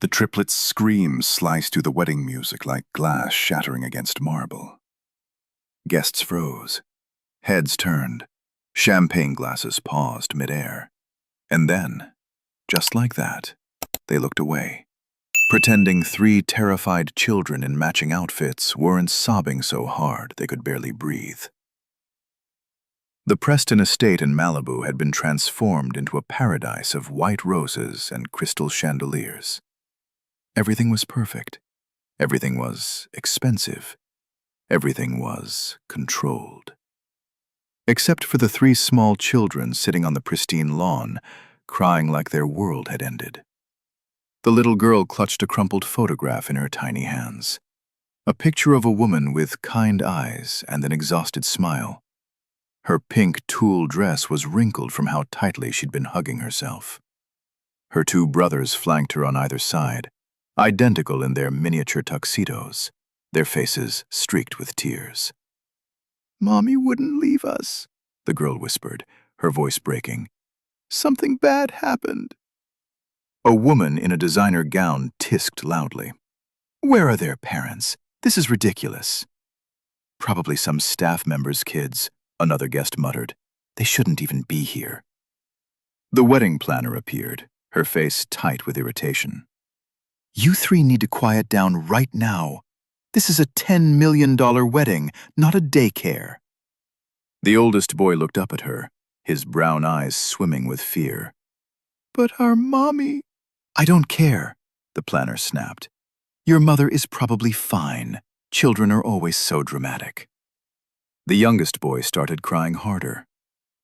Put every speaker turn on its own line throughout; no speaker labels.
The triplets' screams sliced through the wedding music like glass shattering against marble. Guests froze. Heads turned. Champagne glasses paused midair. And then, just like that, they looked away, pretending three terrified children in matching outfits weren't sobbing so hard they could barely breathe. The Preston estate in Malibu had been transformed into a paradise of white roses and crystal chandeliers. Everything was perfect. Everything was expensive. Everything was controlled. Except for the three small children sitting on the pristine lawn, crying like their world had ended. The little girl clutched a crumpled photograph in her tiny hands. A picture of a woman with kind eyes and an exhausted smile. Her pink tulle dress was wrinkled from how tightly she'd been hugging herself. Her two brothers flanked her on either side, identical in their miniature tuxedos, their faces streaked with tears. "Mommy wouldn't leave us," the girl whispered, her voice breaking. "Something bad happened." A woman in a designer gown tisked loudly. "Where are their parents? This is ridiculous." "Probably some staff members' kids," another guest muttered. "They shouldn't even be here." The wedding planner appeared, her face tight with irritation. "You three need to quiet down right now. This is a $10 million wedding, not a daycare." The oldest boy looked up at her, his brown eyes swimming with fear. "But our mommy—" "I don't care," the planner snapped. "Your mother is probably fine. Children are always so dramatic." The youngest boy started crying harder.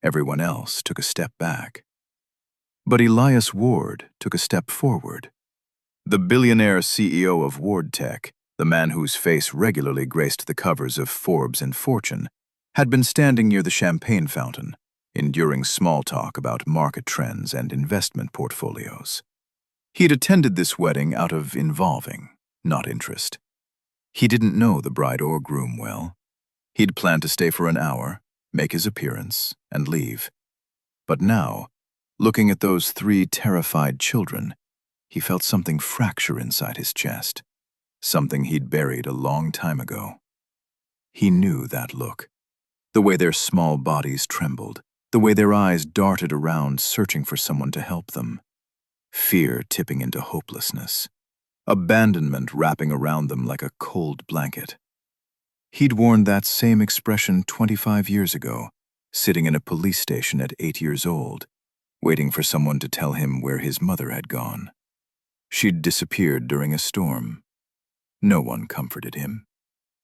Everyone else took a step back. But Elias Ward took a step forward. The billionaire CEO of Ward Tech, the man whose face regularly graced the covers of Forbes and Fortune, had been standing near the champagne fountain, enduring small talk about market trends and investment portfolios. He'd attended this wedding out of involving, not interest. He didn't know the bride or groom well. He'd planned to stay for an hour, make his appearance, and leave. But now, looking at those three terrified children, he felt something fracture inside his chest, something he'd buried a long time ago. He knew that look, the way their small bodies trembled, the way their eyes darted around searching for someone to help them. Fear tipping into hopelessness, abandonment wrapping around them like a cold blanket. He'd worn that same expression 25 years ago, sitting in a police station at 8 years old, waiting for someone to tell him where his mother had gone. She'd disappeared during a storm. No one comforted him.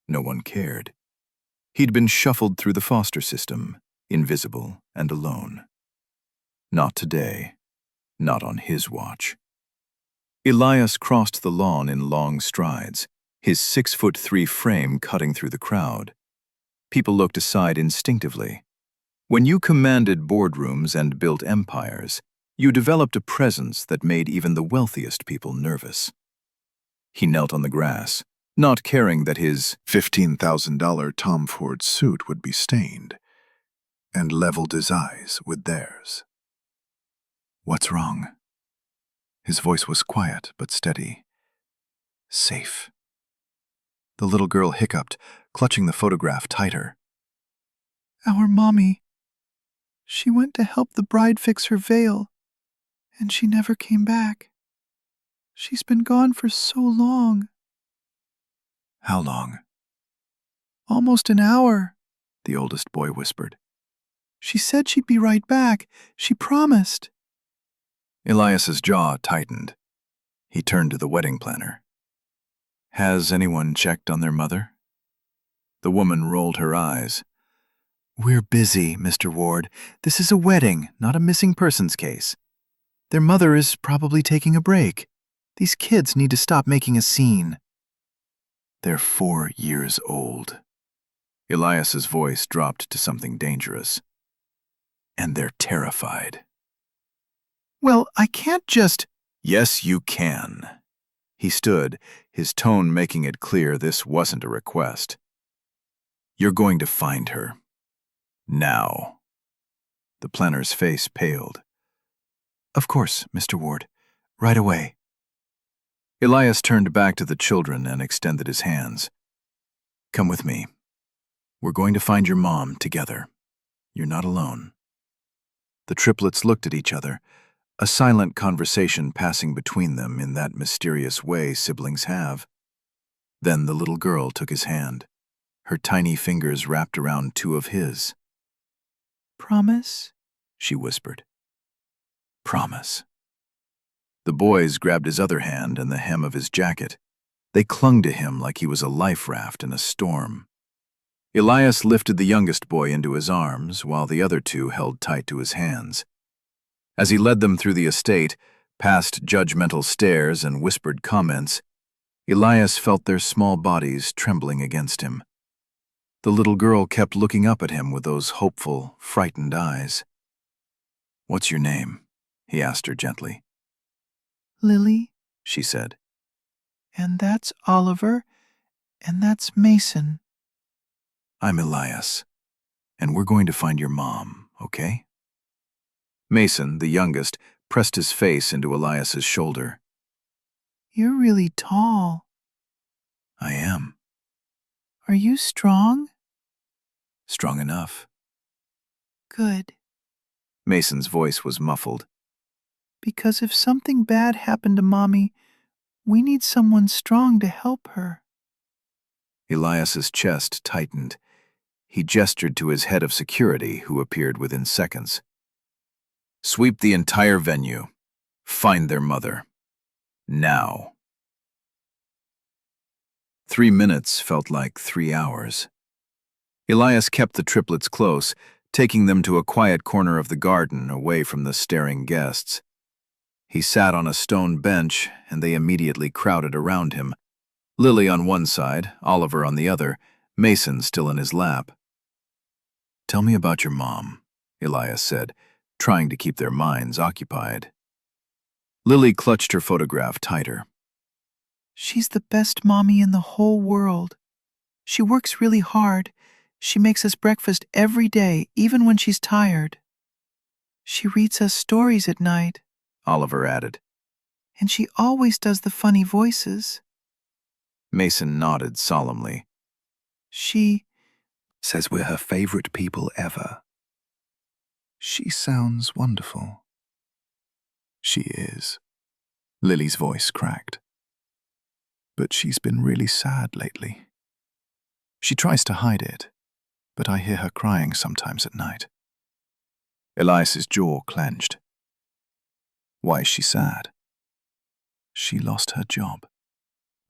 No one cared. He'd been shuffled through the foster system, invisible and alone. Not today. Not on his watch. Elias crossed the lawn in long strides, his 6'3" frame cutting through the crowd. People looked aside instinctively. When you commanded boardrooms and built empires, you developed a presence that made even the wealthiest people nervous. He knelt on the grass, not caring that his $15,000 Tom Ford suit would be stained, and leveled his eyes with theirs. "What's wrong?" His voice was quiet but steady. "Safe." The little girl hiccuped, clutching the photograph tighter. "Our mommy. She went to help the bride fix her veil, and she never came back. She's been gone for so long." "How long?" "Almost an hour," the oldest boy whispered. "She said she'd be right back. She promised." Elias's jaw tightened. He turned to the wedding planner. "Has anyone checked on their mother?" The woman rolled her eyes. "We're busy, Mr. Ward. This is a wedding, not a missing persons case. Their mother is probably taking a break. These kids need to stop making a scene." "They're 4 years old." Elias's voice dropped to something dangerous. "And they're terrified." "Well, I can't just—" "Yes, you can." He stood, his tone making it clear this wasn't a request. "You're going to find her. Now." The planner's face paled. "Of course, Mr. Ward. Right away." Elias turned back to the children and extended his hands. Come with me. We're going to find your mom together. You're not alone. The triplets looked at each other, a silent conversation passing between them in that mysterious way siblings have. Then the little girl took his hand, her tiny fingers wrapped around two of his.
Promise?
She whispered. Promise. The boys grabbed his other hand and the hem of his jacket. They clung to him like he was a life raft in a storm. Elias lifted the youngest boy into his arms, while the other two held tight to his hands. As he led them through the estate, past judgmental stares and whispered comments, Elias felt their small bodies trembling against him. The little girl kept looking up at him with those hopeful, frightened eyes. What's your name? He asked her gently.
Lily,
she said.
And that's Oliver, and that's Mason.
I'm Elias, and we're going to find your mom, okay? Mason, the youngest, pressed his face into Elias's shoulder.
You're really tall.
I am.
Are you strong?
Strong enough.
Good.
Mason's voice was muffled.
Because if something bad happened to Mommy, we need someone strong to help her.
Elias's chest tightened. He gestured to his head of security, who appeared within seconds. Sweep the entire venue. Find their mother. Now. 3 minutes felt like 3 hours. Elias kept the triplets close, taking them to a quiet corner of the garden away from the staring guests. He sat on a stone bench, and they immediately crowded around him. Lily on one side, Oliver on the other, Mason still in his lap. Tell me about your mom, Elias said, trying to keep their minds occupied. Lily clutched her photograph tighter.
She's the best mommy in the whole world. She works really hard. She makes us breakfast every day, even when she's tired. She reads us stories at night,
Oliver added.
And she always does the funny voices.
Mason nodded solemnly.
She
says we're her favorite people ever. She sounds wonderful. She is. Lily's voice cracked. But she's been really sad lately. She tries to hide it, but I hear her crying sometimes at night. Elias's jaw clenched. Why is she sad? She lost her job,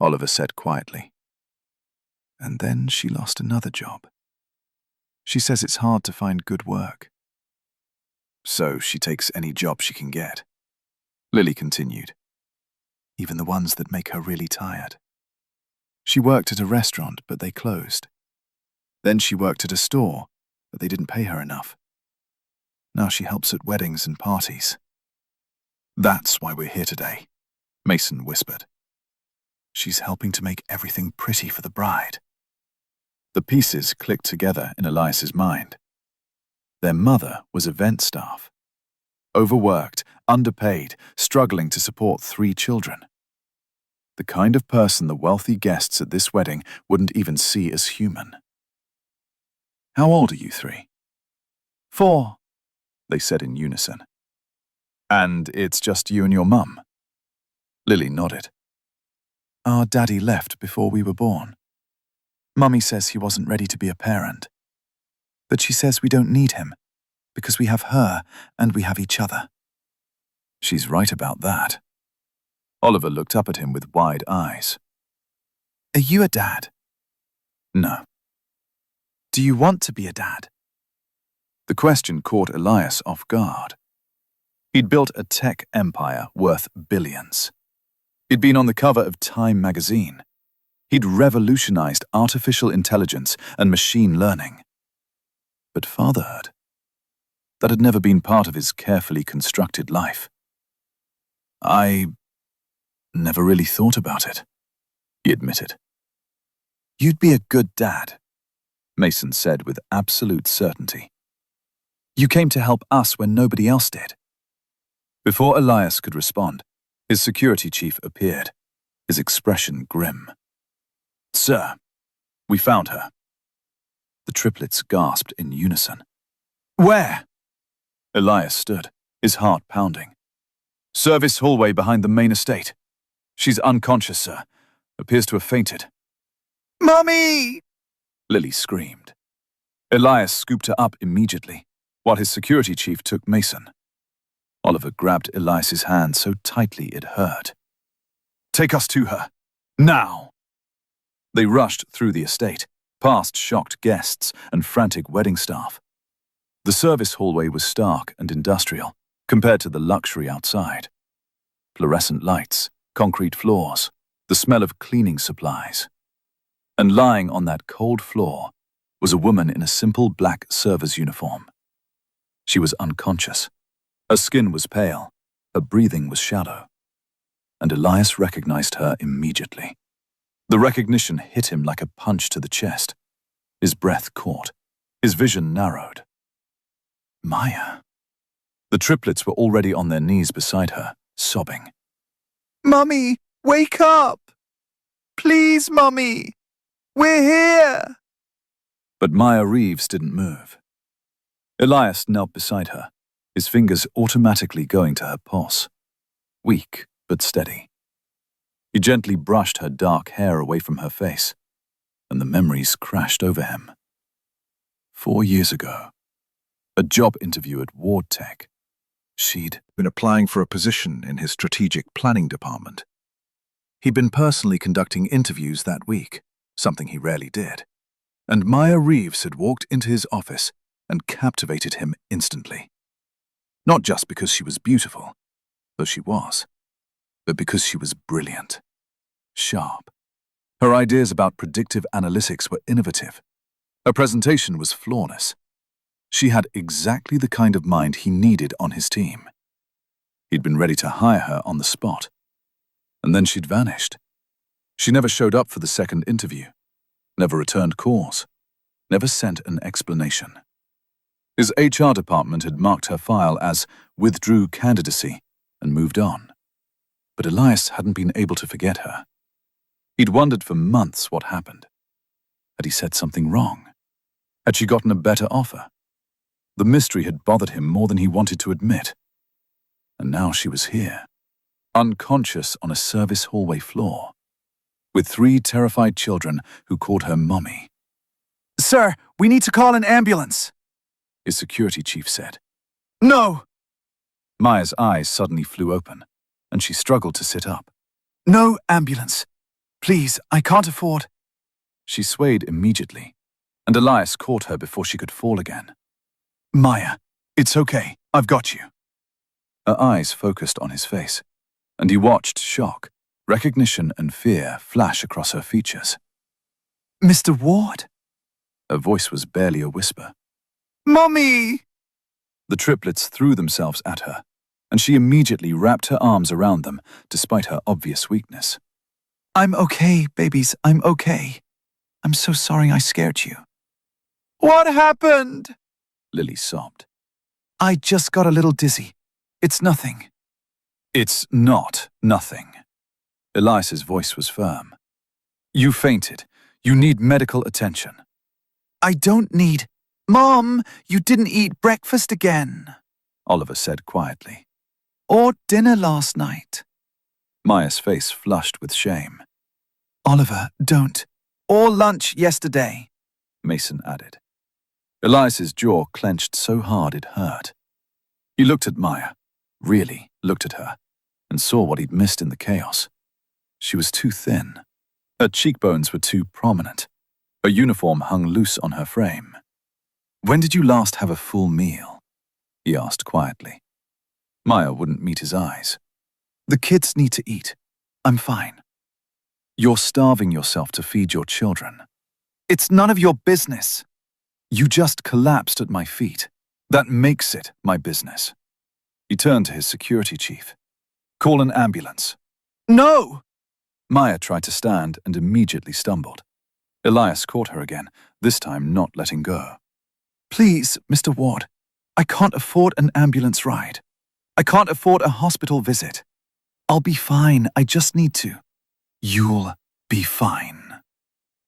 Oliver said quietly. And then she lost another job. She says it's hard to find good work. So she takes any job she can get. Lily continued. Even the ones that make her really tired. She worked at a restaurant, but they closed. Then she worked at a store, but they didn't pay her enough. Now she helps at weddings and parties. That's why we're here today, Mason whispered. She's helping to make everything pretty for the bride. The pieces clicked together in Elias's mind. Their mother was event staff. Overworked, underpaid, struggling to support 3 children. The kind of person the wealthy guests at this wedding wouldn't even see as human. How old are you 3?
4,
they said in unison. And it's just you and your mum? Lily nodded. Our daddy left before we were born. Mummy says he wasn't ready to be a parent. But she says we don't need him, because we have her and we have each other. She's right about that. Oliver looked up at him with wide eyes. Are you a dad? No. Do you want to be a dad? The question caught Elias off guard. He'd built a tech empire worth billions. He'd been on the cover of Time magazine. He'd revolutionized artificial intelligence and machine learning. But fatherhood, that had never been part of his carefully constructed life. I never really thought about it, he admitted. You'd be a good dad, Mason said with absolute certainty. You came to help us when nobody else did. Before Elias could respond, his security chief appeared. his expression grim. "Sir, we found her." The triplets gasped in unison. "Where?" Elias stood, his heart pounding. "Service hallway behind the main estate. She's unconscious, sir. Appears to have fainted."
Mommy!
Lily screamed. Elias scooped her up immediately, while his security chief took Mason. Oliver grabbed Elias's hand so tightly it hurt. "Take us to her. Now!" They rushed through the estate, past shocked guests and frantic wedding staff. The service hallway was stark and industrial compared to the luxury outside. Fluorescent lights, concrete floors, the smell of cleaning supplies. And lying on that cold floor was a woman in a simple black server's uniform. She was unconscious. Her skin was pale, her breathing was shallow. And Elias recognized her immediately. The recognition hit him like a punch to the chest. His breath caught, his vision narrowed. Maya. The triplets were already on their knees beside her, sobbing.
Mummy, wake up! Please, Mummy! We're here!
But Maya Reeves didn't move. Elias knelt beside her, his fingers automatically going to her pulse. Weak but steady. He gently brushed her dark hair away from her face, and the memories crashed over him. 4 years ago, a job interview at Ward Tech. She'd been applying for a position in his strategic planning department. He'd been personally conducting interviews that week, something he rarely did. And Maya Reeves had walked into his office and captivated him instantly. Not just because she was beautiful, though she was, but because she was brilliant, sharp. Her ideas about predictive analytics were innovative. Her presentation was flawless. She had exactly the kind of mind he needed on his team. He'd been ready to hire her on the spot. And then she'd vanished. She never showed up for the second interview, never returned calls, never sent an explanation. His HR department had marked her file as withdrew candidacy and moved on. But Elias hadn't been able to forget her. He'd wondered for months what happened. Had he said something wrong? Had she gotten a better offer? The mystery had bothered him more than he wanted to admit. And now she was here, unconscious on a service hallway floor, with 3 terrified children who called her Mommy. "Sir, we need to call an ambulance," his security chief said. "No!" Maya's eyes suddenly flew open, and she struggled to sit up. "No ambulance. Please, I can't afford." She swayed immediately, and Elias caught her before she could fall again. "Maya, it's okay. I've got you." Her eyes focused on his face, and he watched shock, recognition and fear flash across her features. "Mr. Ward?" Her voice was barely a whisper. "Mommy!" The triplets threw themselves at her, and she immediately wrapped her arms around them, despite her obvious weakness. "I'm okay, babies, I'm okay. I'm so sorry I scared you." "What happened?" Lily sobbed. "I just got a little dizzy. It's nothing." "It's not nothing." Elias's voice was firm. "You fainted. You need medical attention." "I don't need—" "Mom, you didn't eat breakfast again," Oliver said quietly. "Or dinner last night." Maya's face flushed with shame. "Oliver, don't." "Or lunch yesterday," Mason added. Elias's jaw clenched so hard it hurt. He looked at Maya, really looked at her, and saw what he'd missed in the chaos. She was too thin. Her cheekbones were too prominent. Her uniform hung loose on her frame. "When did you last have a full meal?" he asked quietly. Maya wouldn't meet his eyes. "The kids need to eat. I'm fine." "You're starving yourself to feed your children." "It's none of your business." "You just collapsed at my feet. That makes it my business." He turned to his security chief. "Call an ambulance." "No!" Maya tried to stand and immediately stumbled. Elias caught her again, this time not letting go. "Please, Mr. Ward, I can't afford an ambulance ride. I can't afford a hospital visit. I'll be fine, I just need to. You'll be fine.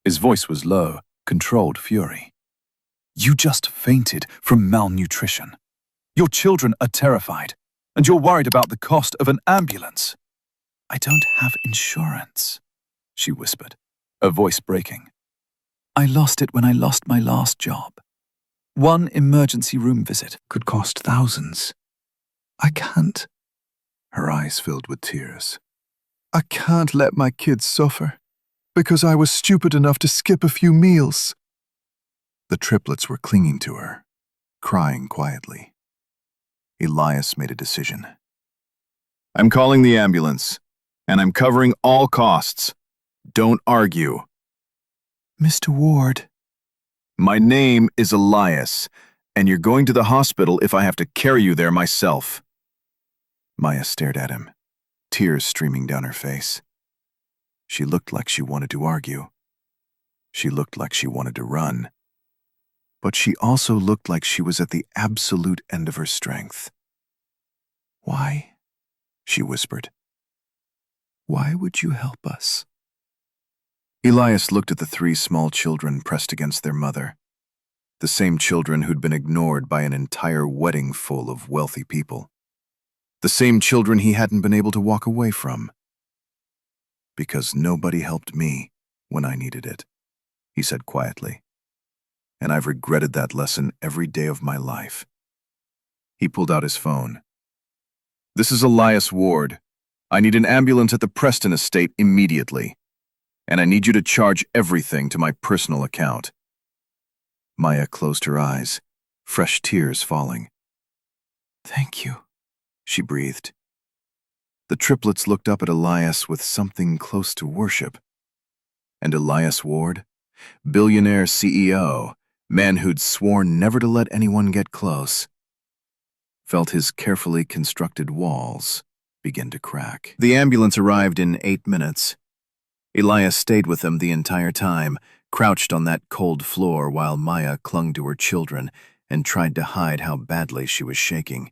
His voice was low, controlled fury. You just fainted from malnutrition. Your children are terrified, and you're worried about the cost of an ambulance. I don't have insurance, she whispered, her voice breaking. I lost it when I lost my last job. One emergency room visit could cost thousands. I can't. Her eyes filled with tears. I can't let my kids suffer, because I was stupid enough to skip a few meals. The triplets were clinging to her, crying quietly. Elias made a decision. I'm calling the ambulance, and I'm covering all costs. Don't argue. Mr. Ward. My name is Elias, and you're going to the hospital if I have to carry you there myself. Maya stared at him, tears streaming down her face. She looked like she wanted to argue. She looked like she wanted to run. But she also looked like she was at the absolute end of her strength. Why? She whispered. Why would you help us? Elias looked at the three small children pressed against their mother, the same children who'd been ignored by an entire wedding full of wealthy people, the same children he hadn't been able to walk away from. Because nobody helped me when I needed it, he said quietly, and I've regretted that lesson every day of my life. He pulled out his phone. This is Elias Ward. I need an ambulance at the Preston estate immediately, and I need you to charge everything to my personal account. Maya closed her eyes, fresh tears falling. Thank you, she breathed. The triplets looked up at Elias with something close to worship. And Elias Ward, billionaire CEO, man who'd sworn never to let anyone get close, felt his carefully constructed walls begin to crack. The ambulance arrived in 8 minutes. Elias stayed with them the entire time, crouched on that cold floor while Maya clung to her children and tried to hide how badly she was shaking.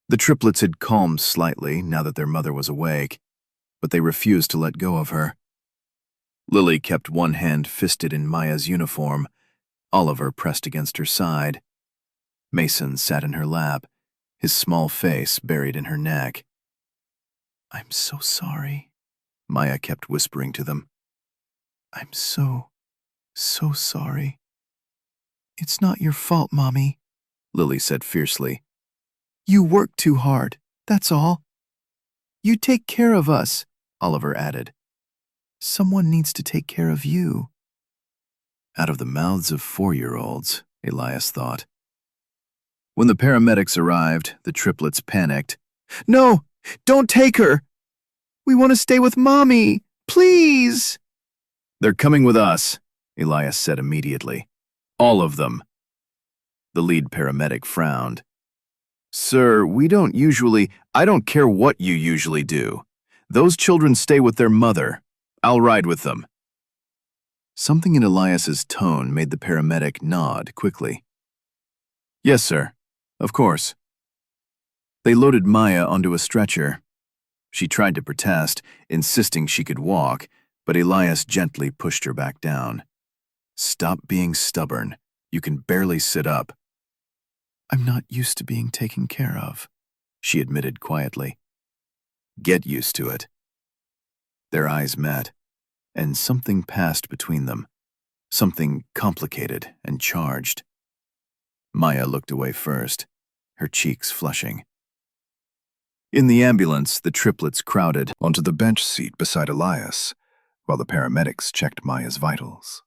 The triplets had calmed slightly now that their mother was awake, but they refused to let go of her. Lily kept one hand fisted in Maya's uniform, Oliver pressed against her side. Mason sat in her lap, his small face buried in her neck. I'm so sorry, Maya kept whispering to them. I'm so sorry. It's not your fault, Mommy, Lily said fiercely. You work too hard, that's all. You take care of us, Oliver added. Someone needs to take care of you. Out of the mouths of 4-year-olds, Elias thought. When the paramedics arrived, the triplets panicked. No, don't take her. We want to stay with Mommy, please. They're coming with us, Elias said immediately. All of them. The lead paramedic frowned. Sir, I don't care what you usually do. Those children stay with their mother. I'll ride with them. Something in Elias's tone made the paramedic nod quickly. Yes, sir. Of course. They loaded Maya onto a stretcher. She tried to protest, insisting she could walk, but Elias gently pushed her back down. Stop being stubborn. You can barely sit up. I'm not used to being taken care of, she admitted quietly. Get used to it. Their eyes met, and something passed between them, something complicated and charged. Maya looked away first, her cheeks flushing. In the ambulance, the triplets crowded onto the bench seat beside Elias, while the paramedics checked Maya's vitals.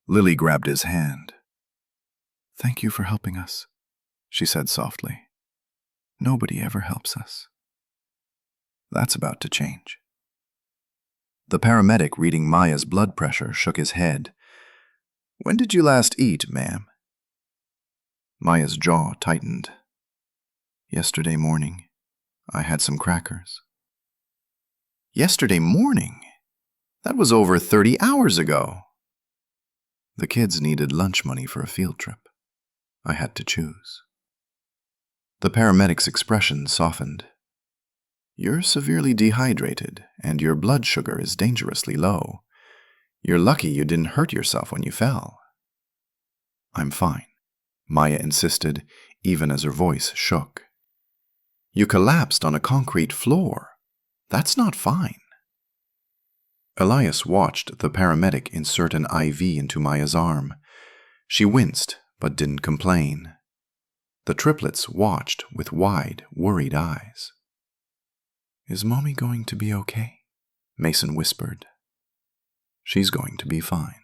Lily grabbed his hand. Thank you for helping us, she said softly. Nobody ever helps us. That's about to change. The paramedic reading Maya's blood pressure shook his head. When did you last eat, ma'am? Maya's jaw tightened. Yesterday morning. I had some crackers. Yesterday morning? That was over 30 hours ago. The kids needed lunch money for a field trip. I had to choose. The paramedic's expression softened. You're severely dehydrated, and your blood sugar is dangerously low. You're lucky you didn't hurt yourself when you fell. I'm fine, Maya insisted, even as her voice shook. You collapsed on a concrete floor. That's not fine. Elias watched the paramedic insert an IV into Maya's arm. She winced, but didn't complain. The triplets watched with wide, worried eyes. Is Mommy going to be okay? Mason whispered. She's going to be fine,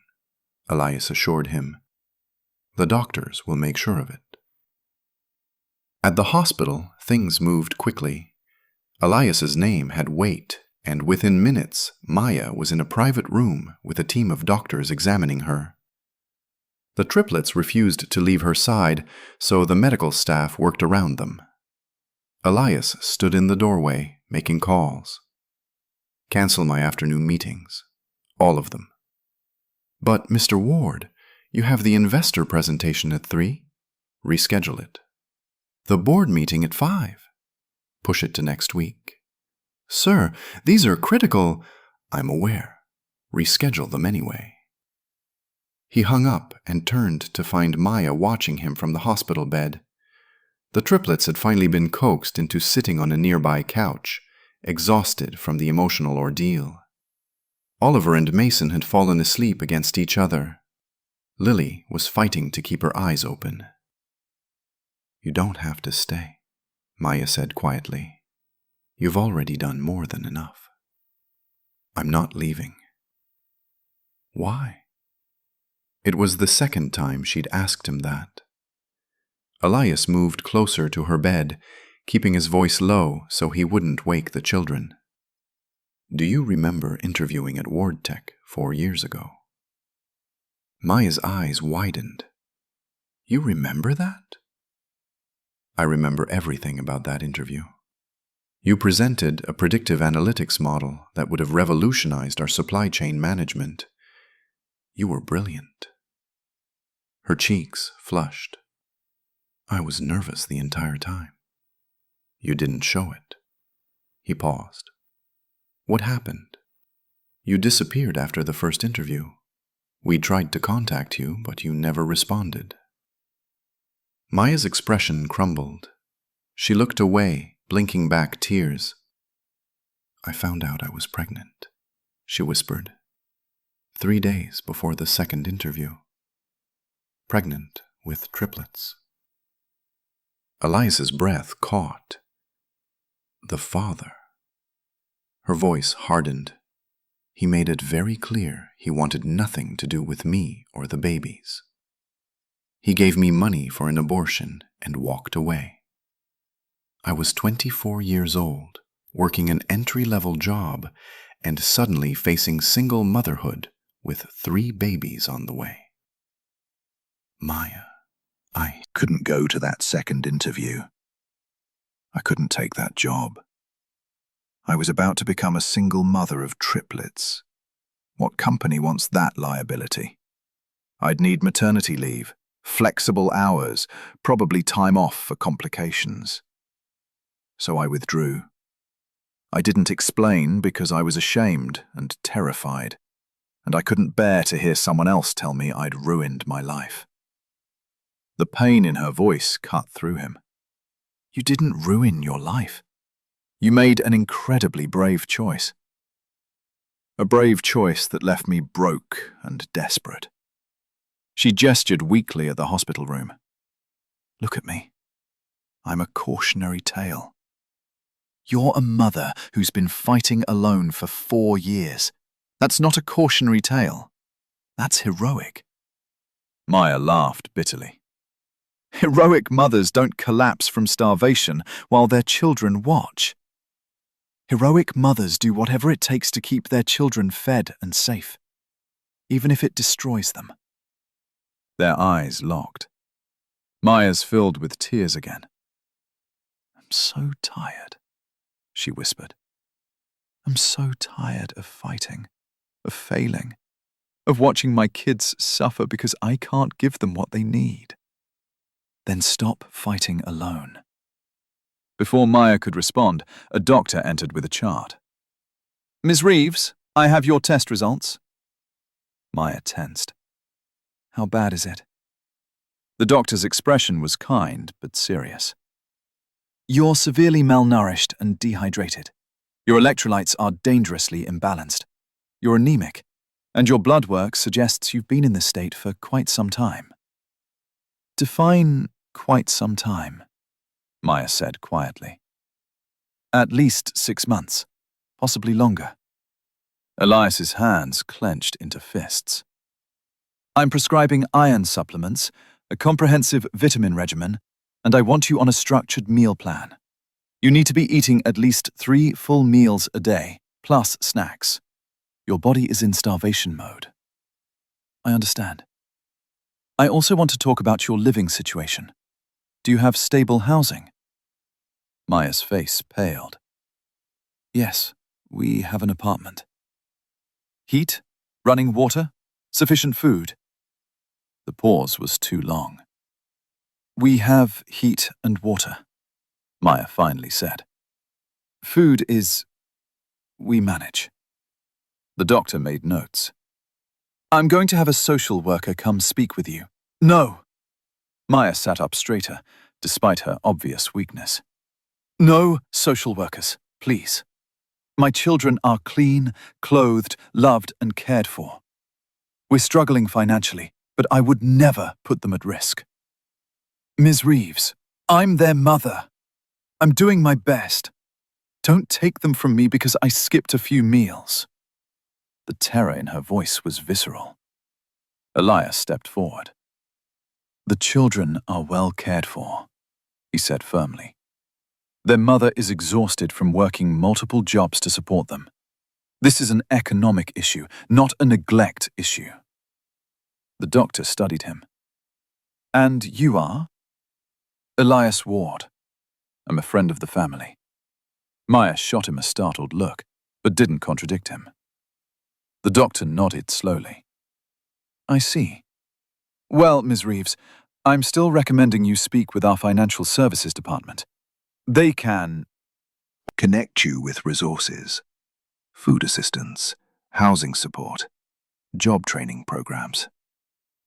Elias assured him. The doctors will make sure of it. At the hospital, things moved quickly. Elias's name had weight, and within minutes, Maya was in a private room with a team of doctors examining her. The triplets refused to leave her side, so the medical staff worked around them. Elias stood in the doorway, making calls. Cancel my afternoon meetings. All of them. But, Mr. Ward, you have the investor presentation at 3. Reschedule it. The board meeting at 5. Push it to next week. Sir, these are critical. I'm aware. Reschedule them anyway. He hung up and turned to find Maya watching him from the hospital bed. The triplets had finally been coaxed into sitting on a nearby couch, exhausted from the emotional ordeal. Oliver and Mason had fallen asleep against each other. Lily was fighting to keep her eyes open. You don't have to stay, Maya said quietly. You've already done more than enough. I'm not leaving. Why? It was the second time she'd asked him that. Elias moved closer to her bed, keeping his voice low so he wouldn't wake the children. Do you remember interviewing at Ward Tech 4 years ago? Maya's eyes widened. You remember that? I remember everything about that interview. You presented a predictive analytics model that would have revolutionized our supply chain management. You were brilliant. Her cheeks flushed. I was nervous the entire time. You didn't show it. He paused. What happened? You disappeared after the first interview. We tried to contact you, but you never responded. Maya's expression crumbled. She looked away, blinking back tears. I found out I was pregnant, she whispered. 3 days before the second interview. Pregnant with triplets. Elias's breath caught. The father. Her voice hardened. He made it very clear he wanted nothing to do with me or the babies. He gave me money for an abortion and walked away. I was 24 years old, working an entry-level job, and suddenly facing single motherhood with 3 babies on the way. Maya, I couldn't go to that second interview. I couldn't take that job. I was about to become a single mother of triplets. What company wants that liability? I'd need maternity leave, flexible hours, probably time off for complications. So I withdrew. I didn't explain because I was ashamed and terrified, and I couldn't bear to hear someone else tell me I'd ruined my life. The pain in her voice cut through him. You didn't ruin your life. You made an incredibly brave choice. A brave choice that left me broke and desperate. She gestured weakly at the hospital room. Look at me. I'm a cautionary tale. You're a mother who's been fighting alone for 4 years. That's not a cautionary tale. That's heroic. Maya laughed bitterly. Heroic mothers don't collapse from starvation while their children watch. Heroic mothers do whatever it takes to keep their children fed and safe, even if it destroys them. Their eyes locked. Maya's filled with tears again. I'm so tired, she whispered. I'm so tired of fighting, of failing, of watching my kids suffer because I can't give them what they need. Then stop fighting alone.
Before Maya could respond, a doctor entered with a chart. "Ms. Reeves, I have your test results." Maya tensed. "How bad is it?" The doctor's expression was kind but serious. "You're severely malnourished and dehydrated. Your electrolytes are dangerously imbalanced. You're anemic, and your blood work suggests you've been in this state for quite some time." "Define quite some time," Maya said quietly. "At least 6 months, possibly longer." Elias's hands clenched into fists. "I'm prescribing iron supplements, a comprehensive vitamin regimen, and I want you on a structured meal plan. You need to be eating at least 3 full meals a day, plus snacks. Your body is in starvation mode." "I understand. I also want to talk about your living situation. Do you have stable housing?" Maya's face paled. "Yes, we have an apartment." "Heat? Running water? Sufficient food?" The pause was too long. "We have heat and water," Maya finally said. "Food is... we manage." The doctor made notes. "I'm going to have a social worker come speak with you." "No!" Maya sat up straighter, despite her obvious weakness. "No social workers, please. My children are clean, clothed, loved, and cared for. We're struggling financially, but I would never put them at risk. Ms. Reeves, I'm their mother. I'm doing my best. Don't take them from me because I skipped a few meals." The terror in her voice was visceral. Elias stepped forward. "The children are well cared for," he said firmly. "Their mother is exhausted from working multiple jobs to support them. This is an economic issue, not a neglect issue." The doctor studied him. "And you are?" "Elias Ward. I'm a friend of the family." Maya shot him a startled look, but didn't contradict him. The doctor nodded slowly. "I see. Well, Ms. Reeves, I'm still recommending you speak with our financial services department. They can
connect you with resources, food assistance, housing support, job training programs.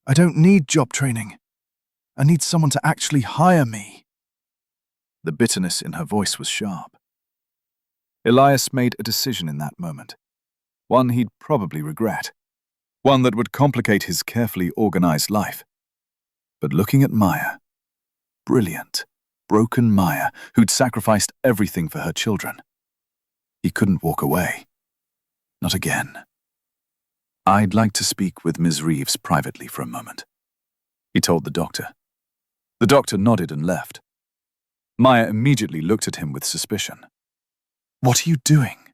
"I don't need job training. I need someone to actually hire me."
The bitterness in her voice was sharp. Elias made a decision in that moment, one he'd probably regret, one that would complicate his carefully organized life. But looking at Maya, brilliant, broken Maya, who'd sacrificed everything for her children, he couldn't walk away. Not again. "I'd like to speak with Ms. Reeves privately for a moment," he told the doctor. The doctor nodded and left. Maya immediately looked at him with suspicion. "What are you doing?"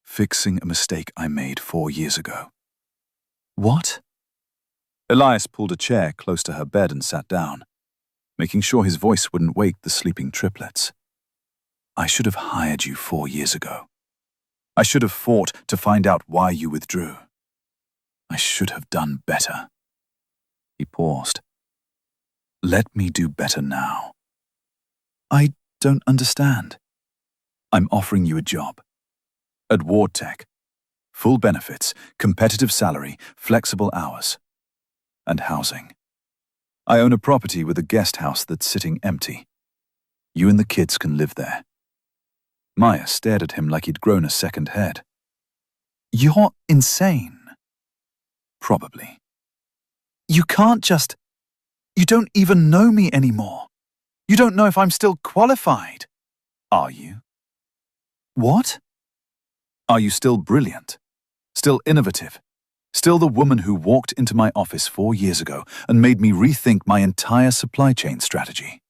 "Fixing a mistake I made 4 years ago." "What?" Elias pulled a chair close to her bed and sat down, making sure his voice wouldn't wake the sleeping triplets. "I should have hired you 4 years ago. I should have fought to find out why you withdrew. I should have done better." He paused. "Let me do better now." "I don't understand." "I'm offering you a job. At WardTech. Full benefits, competitive salary, flexible hours. And housing. I own a property with a guest house that's sitting empty. You and the kids can live there." Maya stared at him like he'd grown a second head. "You're insane." "Probably." "You can't just... You don't even know me anymore. You don't know if I'm still qualified." "Are you?" "What?" "Are you still brilliant? Still innovative? Still the woman who walked into my office 4 years ago and made me rethink my entire supply chain strategy?"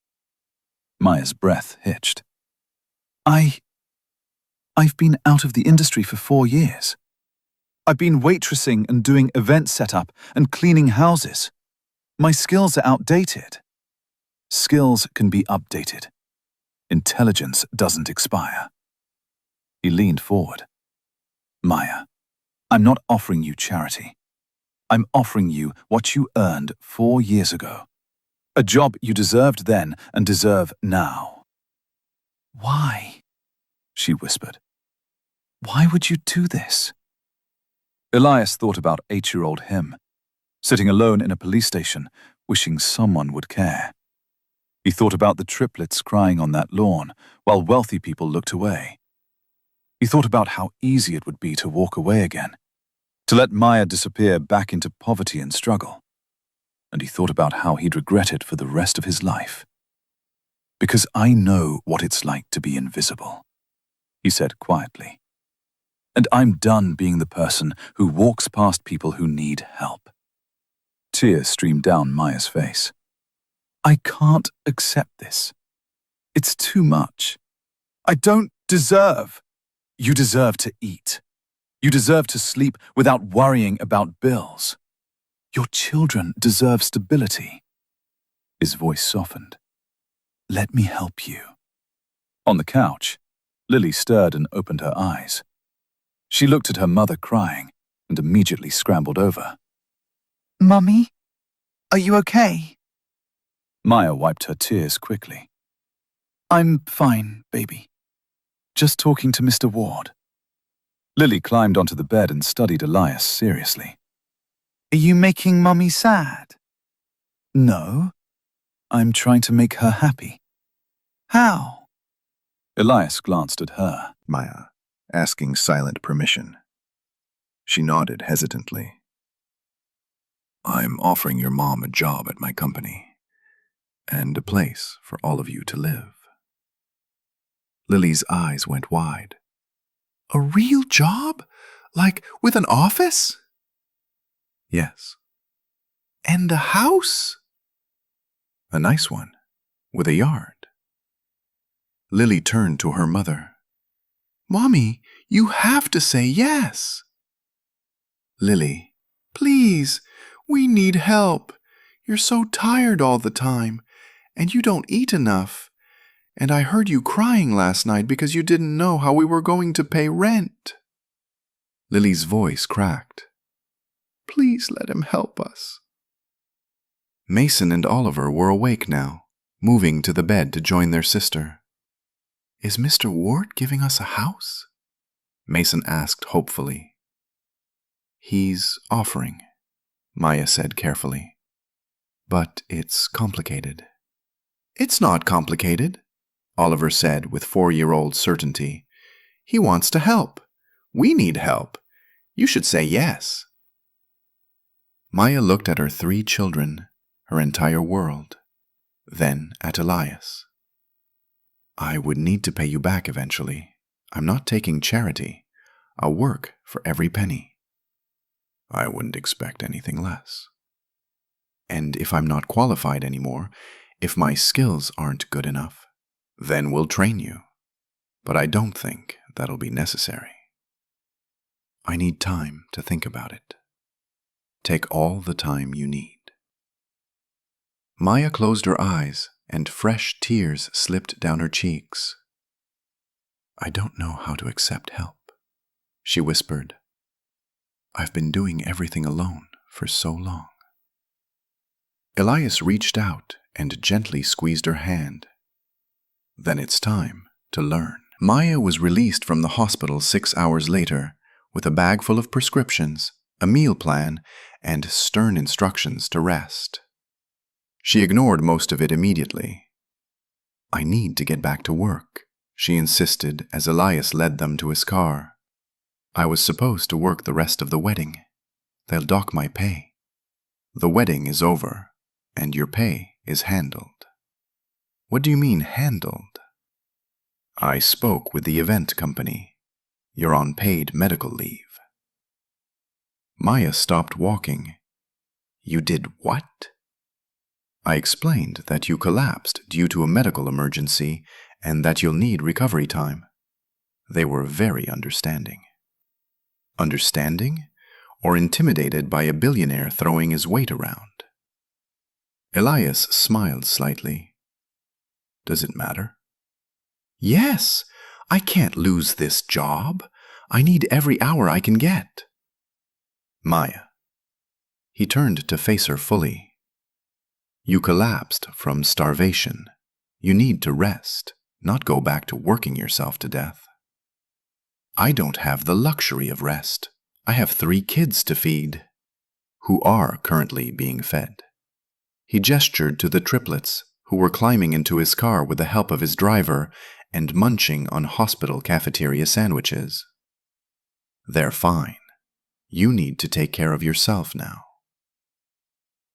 Maya's breath hitched. I've been out of the industry for 4 years. I've been waitressing and doing event setup and cleaning houses. My skills are outdated." "Skills can be updated. Intelligence doesn't expire." He leaned forward. "Maya, I'm not offering you charity. I'm offering you what you earned 4 years ago. A job you deserved then and deserve now."
Why?
She whispered.
Why would you do this?
Elias thought about 8-year-old him, sitting alone in a police station, wishing someone would care. He thought about the triplets crying on that lawn while wealthy people looked away. He thought about how easy it would be to walk away again, to let Maya disappear back into poverty and struggle. And he thought about how he'd regret it for the rest of his life. Because I know what it's like to be invisible, he said quietly. And I'm done being the person who walks past people who need help. Tears streamed down Maya's face. I can't accept this. It's too much. I don't deserve. You deserve to eat. You deserve to sleep without worrying about bills. Your children deserve stability. His voice softened. Let me help you. On the couch, Lily stirred and opened her eyes. She looked at her mother crying and immediately scrambled over.
Mummy, are you okay?
Maya wiped her tears quickly.
I'm fine, baby. Just talking to Mr. Ward.
Lily climbed onto the bed and studied Elias seriously.
Are you making Mummy sad?
No, I'm trying to make her happy.
How?
Elias glanced at her.
Maya, asking silent permission. She nodded hesitantly. I'm offering your mom a job at my company, and a place for all of you to live. Lily's eyes went wide. A real job? Like with an office? Yes. And a house? A nice one, with a yard. Lily turned to her mother. Mommy, you have to say yes. Lily, please, we need help. You're so tired all the time, and you don't eat enough. And I heard you crying last night because you didn't know how we were going to pay rent. Lily's voice cracked. Please let him help us. Mason and Oliver were awake now, moving to the bed to join their sister. Is Mr. Ward giving us a house? Mason asked hopefully. He's offering, Maya said carefully. But it's complicated. It's not complicated, Oliver said with 4-year-old certainty. He wants to help. We need help. You should say yes. Maya looked at her 3 children, her entire world, then at Elias. I would need to pay you back eventually. I'm not taking charity. I'll work for every penny. I wouldn't expect anything less. And if I'm not qualified anymore, if my skills aren't good enough, then we'll train you. But I don't think that'll be necessary. I need time to think about it. Take all the time you need. Maya closed her eyes, and fresh tears slipped down her cheeks. I don't know how to accept help, she whispered. I've been doing everything alone for so long. Elias reached out and gently squeezed her hand. Then it's time to learn. Maya was released from the hospital 6 hours later with a bag full of prescriptions, a meal plan, and stern instructions to rest. She ignored most of it immediately. I need to get back to work, she insisted as Elias led them to his car. I was supposed to work the rest of the wedding. They'll dock my pay. The wedding is over, and your pay is handled. What do you mean, handled? I spoke with the event company. You're on paid medical leave. Maya stopped walking. You did what? I explained that you collapsed due to a medical emergency and that you'll need recovery time. They were very understanding. Understanding? Or intimidated by a billionaire throwing his weight around? Elias smiled slightly. Does it matter? Yes, I can't lose this job. I need every hour I can get. Maya. He turned to face her fully. You collapsed from starvation. You need to rest,
not go back to working yourself to death. I don't have the luxury of rest. I have 3 kids to feed, who are currently being fed. He gestured to the triplets, who were climbing into his car with the help of his driver and munching on hospital cafeteria sandwiches. They're fine. You need to take care of yourself now.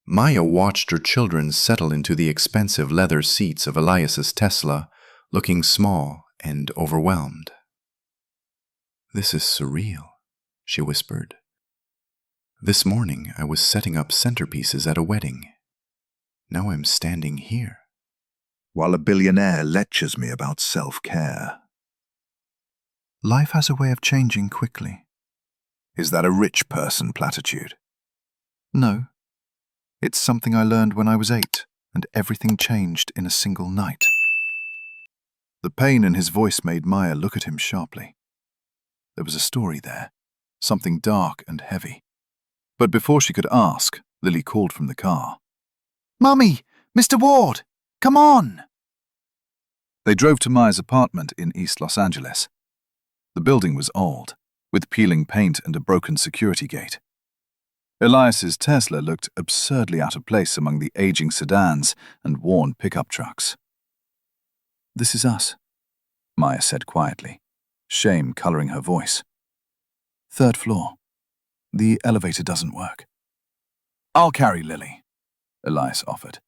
Maya watched her children settle into the expensive leather seats of Elias's Tesla, looking small and overwhelmed. "This is surreal," she whispered. "This morning I was setting up centerpieces at a wedding. Now I'm standing here."
While a billionaire lectures me about self-care.
Life has a way of changing quickly.
Is that a rich person platitude?
No. It's something I learned when I was 8, and everything changed in a single night.
The pain in his voice made Maya look at him sharply. There was a story there, something dark and heavy. But before she could ask, Lily called from the car.
"Mummy! Mr. Ward! Come on!"
They drove to Maya's apartment in East Los Angeles. The building was old, with peeling paint and a broken security gate. Elias's Tesla looked absurdly out of place among the aging sedans and worn pickup trucks.
"This is us,"
Maya said quietly, shame coloring her voice.
"3rd floor. The elevator doesn't work."
"I'll carry Lily," Elias offered.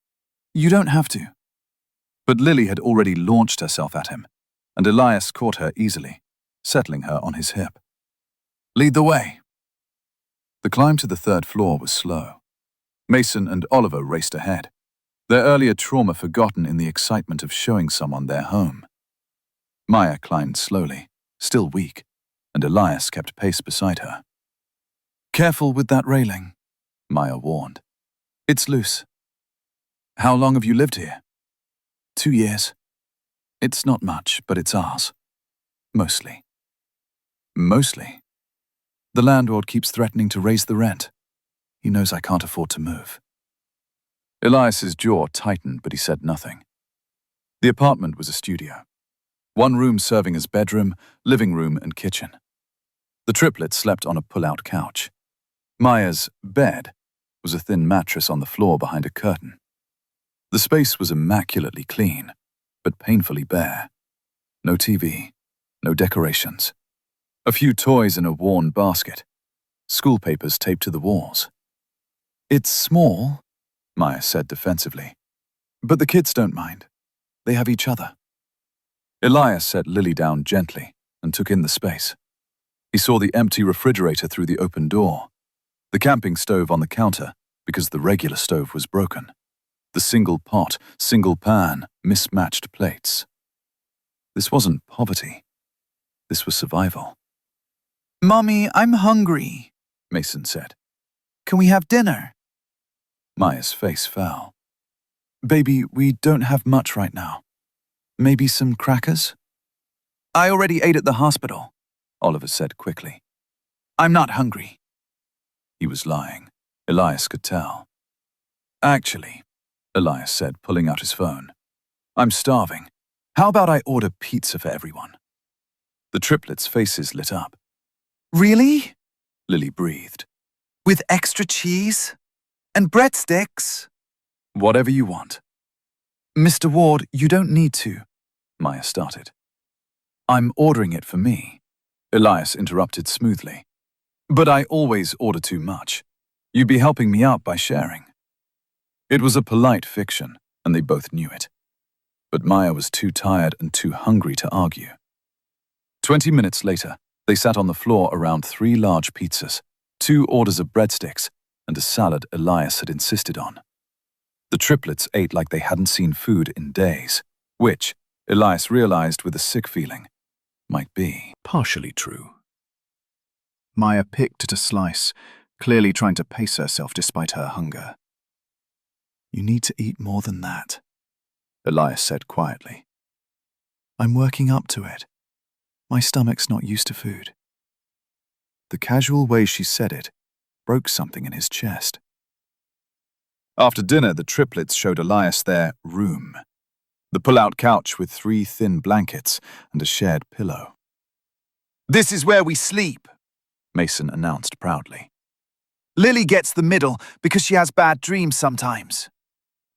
"You don't have to."
But Lily had already launched herself at him, and Elias caught her easily, settling her on his hip. "Lead the way." The climb to the 3rd floor was slow. Mason and Oliver raced ahead, their earlier trauma forgotten in the excitement of showing someone their home. Maya climbed slowly, still weak, and Elias kept pace beside her.
"Careful with that railing,"
Maya warned.
"It's loose."
"How long have you lived here?"
2 years. It's not much, but it's ours. Mostly.
Mostly?
The landlord keeps threatening to raise the rent. He knows I can't afford to move.
Elias's jaw tightened, but he said nothing. The apartment was a studio. One room serving as bedroom, living room, and kitchen. The triplets slept on a pull-out couch. Maya's bed was a thin mattress on the floor behind a curtain. The space was immaculately clean, but painfully bare. No TV, no decorations. A few toys in a worn basket. School papers taped to the walls.
"It's small," Maya said defensively. "But the kids don't mind. They have each other."
Elias set Lily down gently and took in the space. He saw the empty refrigerator through the open door, the camping stove on the counter because the regular stove was broken, the single pot, single pan, mismatched plates. This wasn't poverty. This was survival.
"Mommy, I'm hungry,"
Mason said.
"Can we have dinner?"
Maya's face fell.
"Baby, we don't have much right now. Maybe some crackers?" "I already ate at the hospital," Oliver said quickly. "I'm not hungry."
He was lying. Elias could tell. "Actually," Elias said, pulling out his phone, "I'm starving. How about I order pizza for everyone?" The triplets' faces lit up.
"Really?"
Lily breathed.
"With extra cheese? And breadsticks?"
"Whatever you want."
"Mr. Ward, you don't need to,"
Maya started. "I'm ordering it for me," Elias interrupted smoothly. "But I always order too much. You'd be helping me out by sharing." It was a polite fiction, and they both knew it. But Maya was too tired and too hungry to argue. 20 minutes later, they sat on the floor around 3 large pizzas, 2 orders of breadsticks, and a salad Elias had insisted on. The triplets ate like they hadn't seen food in days, which, Elias realized with a sick feeling, might be partially true.
Maya picked at a slice, clearly trying to pace herself despite her hunger. "You need to eat more than that," Elias said quietly. "I'm working up to it. My stomach's not used to food." The casual way she said it broke something in his chest.
After dinner, the triplets showed Elias their room.
The pull-out couch with 3 thin blankets and a shared pillow. "This is where we sleep," Mason announced proudly. "Lily gets the middle because she has bad dreams sometimes.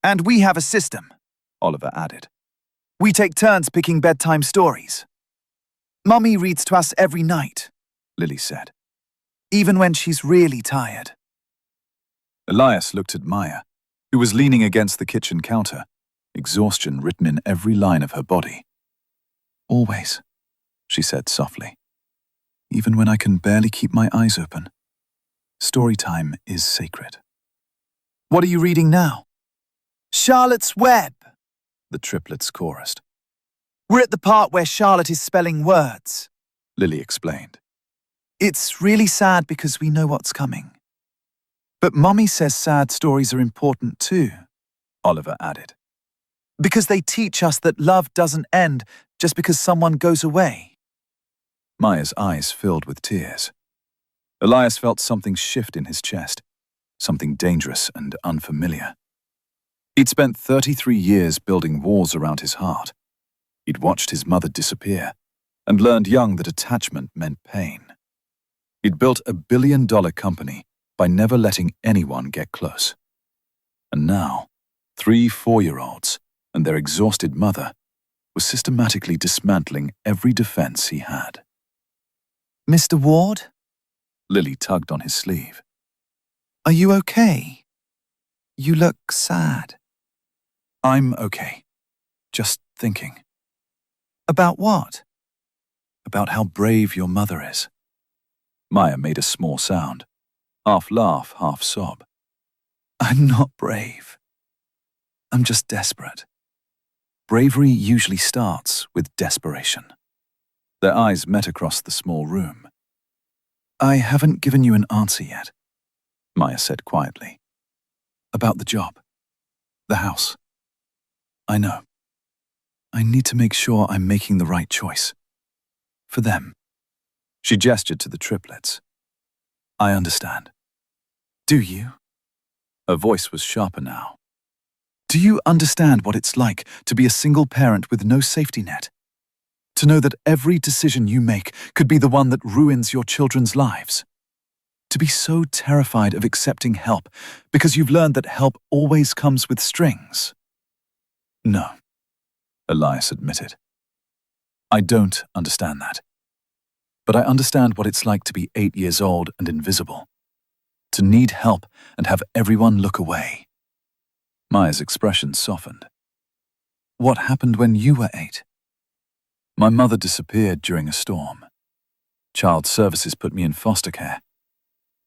And we have a system," Oliver added. "We take turns picking bedtime stories. Mummy reads to us every night," Lily said, "even when she's really tired." Elias looked at Maya, who was leaning against the kitchen counter, exhaustion written in every line of her body. "Always," she said softly. "Even when I can barely keep my eyes open. Story time is sacred." "What are you reading now?" "Charlotte's Web," the triplets chorused. "We're at the part where Charlotte is spelling words," Lily explained. "It's really sad because we know what's coming." "But Mummy says sad stories are important too," Oliver added. "Because they teach us that love doesn't end just because someone goes away." Maya's eyes filled with tears. Elias felt something shift in his chest, something dangerous and unfamiliar. He'd spent 33 years building walls around his heart. He'd watched his mother disappear and learned young that attachment meant pain. He'd built a billion-dollar company by never letting anyone get close. And now, 3 4-year-olds and their exhausted mother were systematically dismantling every defense he had. "Mr. Ward?" Lily tugged on his sleeve. "Are you okay? You look sad." "I'm okay. Just thinking." "About what?" "About how brave your mother is." Maya made a small sound, half laugh, half sob. "I'm not brave. I'm just desperate. Bravery usually starts with desperation." Their eyes met across the small room. "I haven't given you an answer yet," Maya said quietly. "About the job. The house. I know. I need to make sure I'm making the right choice. For them." She gestured to the triplets. "I understand." "Do you?" Her voice was sharper now. "Do you understand what it's like to be a single parent with no safety net? To know that every decision you make could be the one that ruins your children's lives? To be so terrified of accepting help because you've learned that help always comes with strings?" "No," Elias admitted. "I don't understand that. But I understand what it's like to be 8 years old and invisible. To need help and have everyone look away." Maya's expression softened. "What happened when you were 8? My mother disappeared during a storm. Child Services put me in foster care.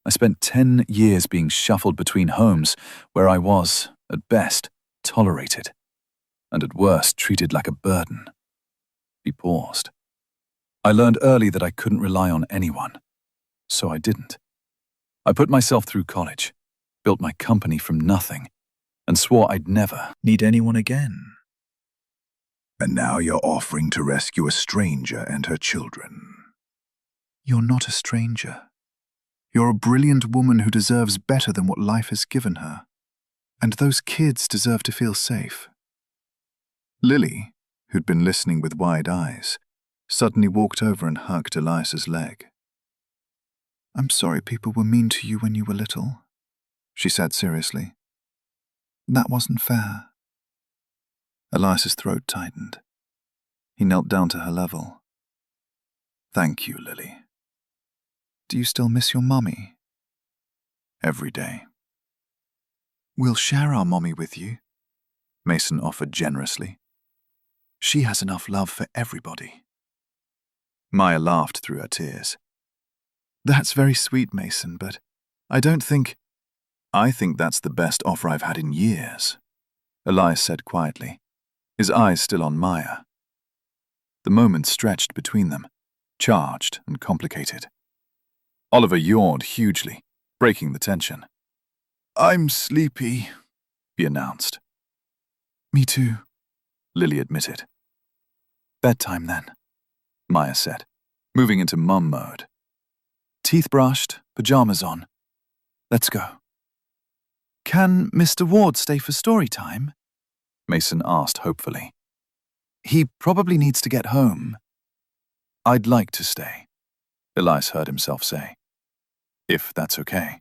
I spent 10 years being shuffled between homes where I was, at best, tolerated, and at worst treated like a burden." He paused. "I learned early that I couldn't rely on anyone, so I didn't. I put myself through college, built my company from nothing, and swore I'd never need anyone again."
And now you're offering to rescue a stranger and her children.
You're not a stranger. You're a brilliant woman who deserves better than what life has given her. And those kids deserve to feel safe.
Lily, who'd been listening with wide eyes, suddenly walked over and hugged Elias's leg.
"I'm sorry people were mean to you when you were little," she said seriously. "That wasn't fair."
Elias's throat tightened. He knelt down to her level. "Thank you, Lily."
"Do you still miss your mommy?"
"Every day."
"We'll share our mommy with you,"
Mason offered generously.
"She has enough love for everybody."
Maya laughed through her tears.
"That's very sweet, Mason, but I don't think—"
"I think that's the best offer I've had in years," Elias said quietly, his eyes still on Maya. The moment stretched between them, charged and complicated. Oliver yawned hugely, breaking the tension. "I'm sleepy," he announced.
"Me too,"
Lily admitted. "Bedtime then," Maya said, moving into mum mode. "Teeth brushed, pajamas on. Let's go."
"Can Mr. Ward stay for story time?"
Mason asked hopefully. He probably needs to get home. I'd like to stay, Elias heard himself say. If that's okay.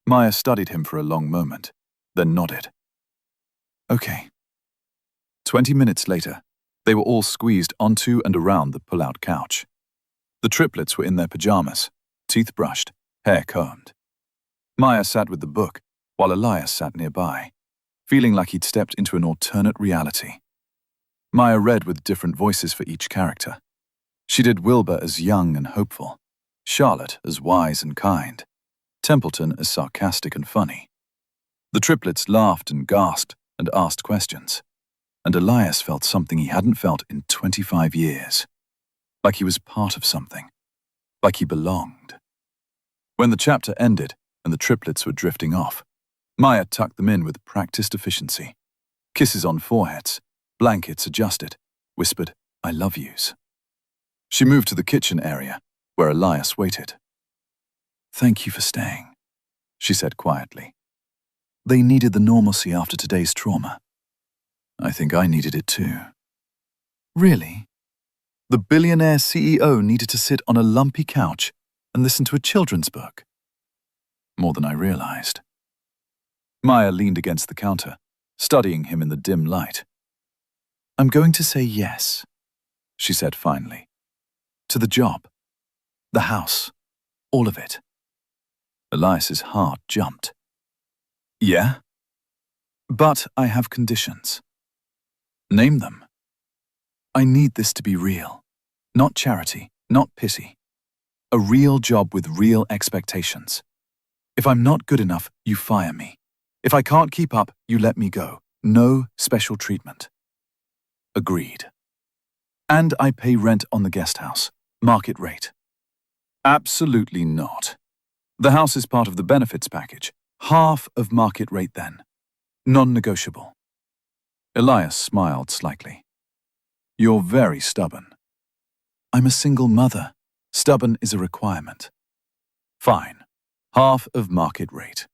Maya studied him for a long moment, then nodded. Okay. 20 minutes later, they were all squeezed onto and around the pull-out couch. The triplets were in their pajamas, teeth brushed, hair combed. Maya sat with the book, while Elias sat nearby, feeling like he'd stepped into an alternate reality. Maya read with different voices for each character. She did Wilbur as young and hopeful, Charlotte as wise and kind, Templeton as sarcastic and funny. The triplets laughed and gasped and asked questions, and Elias felt something he hadn't felt in 25 years, like he was part of something, like he belonged. When the chapter ended and the triplets were drifting off, Maya tucked them in with practiced efficiency. Kisses on foreheads, blankets adjusted, whispered, "I love yous." She moved to the kitchen area, where Elias waited. "Thank you for staying," she said quietly. "They needed the normalcy after today's trauma. I think I needed it too." Really? The billionaire CEO needed to sit on a lumpy couch and listen to a children's book? More than I realized. Maya leaned against the counter, studying him in the dim light. "I'm going to say yes," she said finally. "To the job, the house, all of it." Elias's heart jumped. "Yeah? But I have conditions." "Name them." "I need this to be real. Not charity, not pity. A real job with real expectations. If I'm not good enough, you fire me. If I can't keep up, you let me go. No special treatment." "Agreed." "And I pay rent on the guest house. Market rate." "Absolutely not. The house is part of the benefits package. Half of market rate then. Non-negotiable." Elias smiled slightly. "You're very stubborn." "I'm a single mother. Stubborn is a requirement." "Fine. Half of market rate.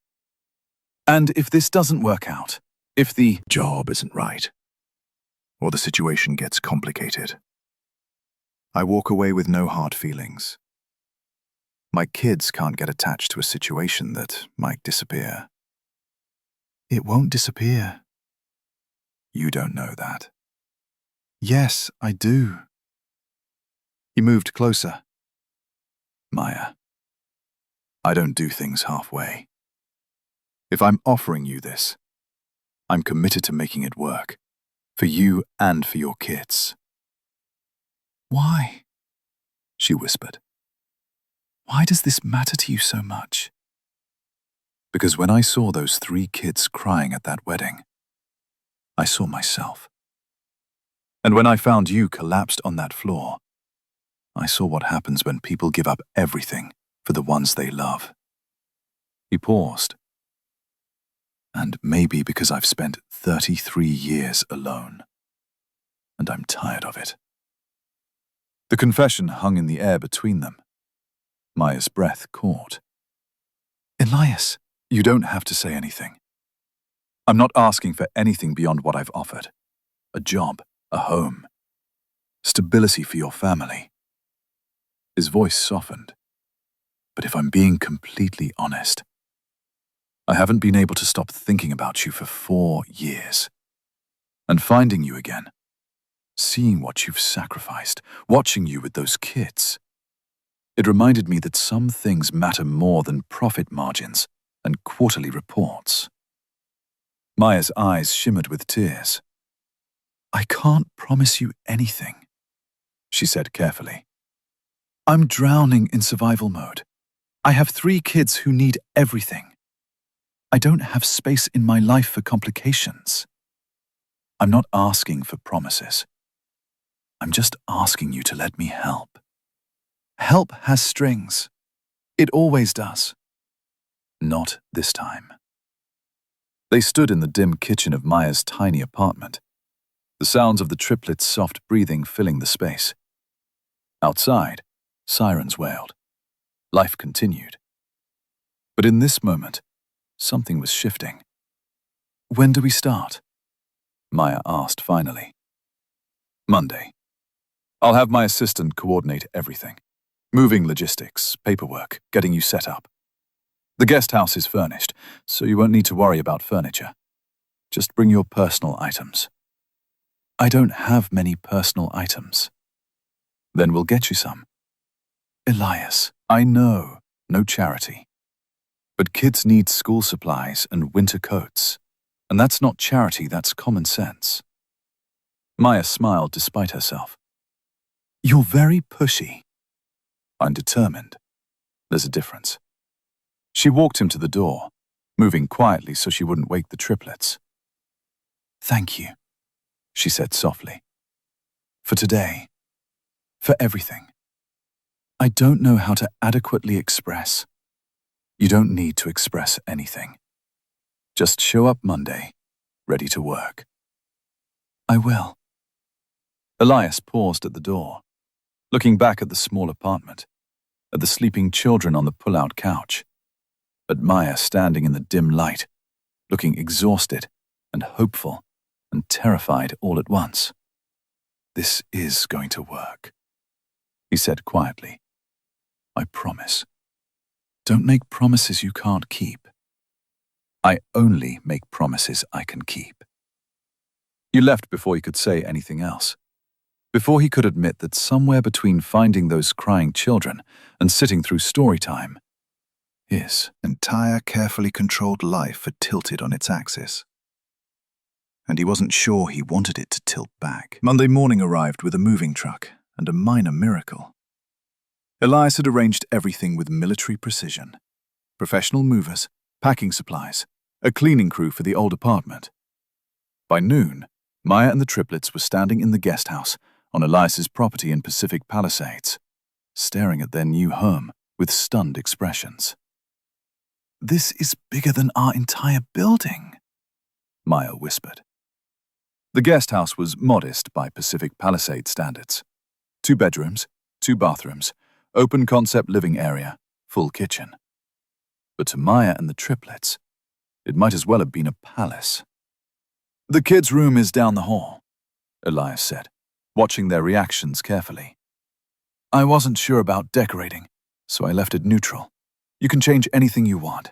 And if this doesn't work out, if the
Job isn't right, or the situation gets complicated, I walk away with no hard feelings. My kids can't get attached to a situation that might disappear.
It won't disappear.
You don't know that.
Yes, I do.
He moved closer. Maya, I don't do things halfway. If I'm offering you this, I'm committed to making it work, for you and for your kids.
Why?
She whispered.
Why does this matter to you so much?
Because when I saw those 3 kids crying at that wedding, I saw myself. And when I found you collapsed on that floor, I saw what happens when people give up everything for the ones they love. He paused. And maybe because I've spent 33 years alone, and I'm tired of it. The confession hung in the air between them. Maya's breath caught.
Elias,
You don't have to say anything. I'm not asking for anything beyond what I've offered. A job, a home, stability for your family. His voice softened. But if I'm being completely honest, I haven't been able to stop thinking about you for 4 years. And finding you again, seeing what you've sacrificed, watching you with those kids, it reminded me that some things matter more than profit margins and quarterly reports. Maya's eyes shimmered with tears.
I can't promise you anything,
she said carefully.
I'm drowning in survival mode. I have 3 kids who need everything. I don't have space in my life for complications.
I'm not asking for promises. I'm just asking you to let me help.
Help has strings. It always does.
Not this time. They stood in the dim kitchen of Maya's tiny apartment, the sounds of the triplets' soft breathing filling the space. Outside, sirens wailed. Life continued. But in this moment, something was shifting.
When do we start?
Maya asked finally.
Monday. I'll have my assistant coordinate everything. Moving logistics, paperwork, getting you set up. The guest house is furnished, so you won't need to worry about furniture. Just bring your personal items. I don't have many personal items. Then we'll get you some. Elias, I know, no charity. But kids need school supplies and winter coats. And that's not charity, that's common sense. Maya smiled despite herself. You're very pushy. I'm determined. There's a difference. She walked him to the door, moving quietly so she wouldn't wake the triplets. Thank you, she said softly. For today. For everything. I don't know how to adequately express. You don't need to express anything. Just show up Monday, ready to work. I will. Elias paused at the door, looking back at the small apartment, at the sleeping children on the pull-out couch, at Maya standing in the dim light, looking exhausted and hopeful and terrified all at once. This is going to work, he said quietly. I promise. Don't make promises you can't keep. I only make promises I can keep. You left before he could say anything else. Before he could admit that somewhere between finding those crying children and sitting through story time, his
entire carefully controlled life had tilted on its axis. And he wasn't sure he wanted it to tilt back. Monday morning arrived with a moving truck and a minor miracle. Elias had arranged everything with military precision. Professional movers, packing supplies, a cleaning crew for the old apartment. By noon, Maya and the triplets were standing in the guest house on Elias's property in Pacific Palisades, staring at their new home with stunned expressions. This is bigger than our entire building, Maya whispered. The guest house was modest by Pacific Palisades standards. 2 bedrooms, 2 bathrooms, open concept living area, full kitchen. But to Maya and the triplets, it might as well have been a palace. The kids' room is down the hall, Elias said, watching their reactions carefully. I wasn't sure about decorating, so I left it neutral. You can change anything you want.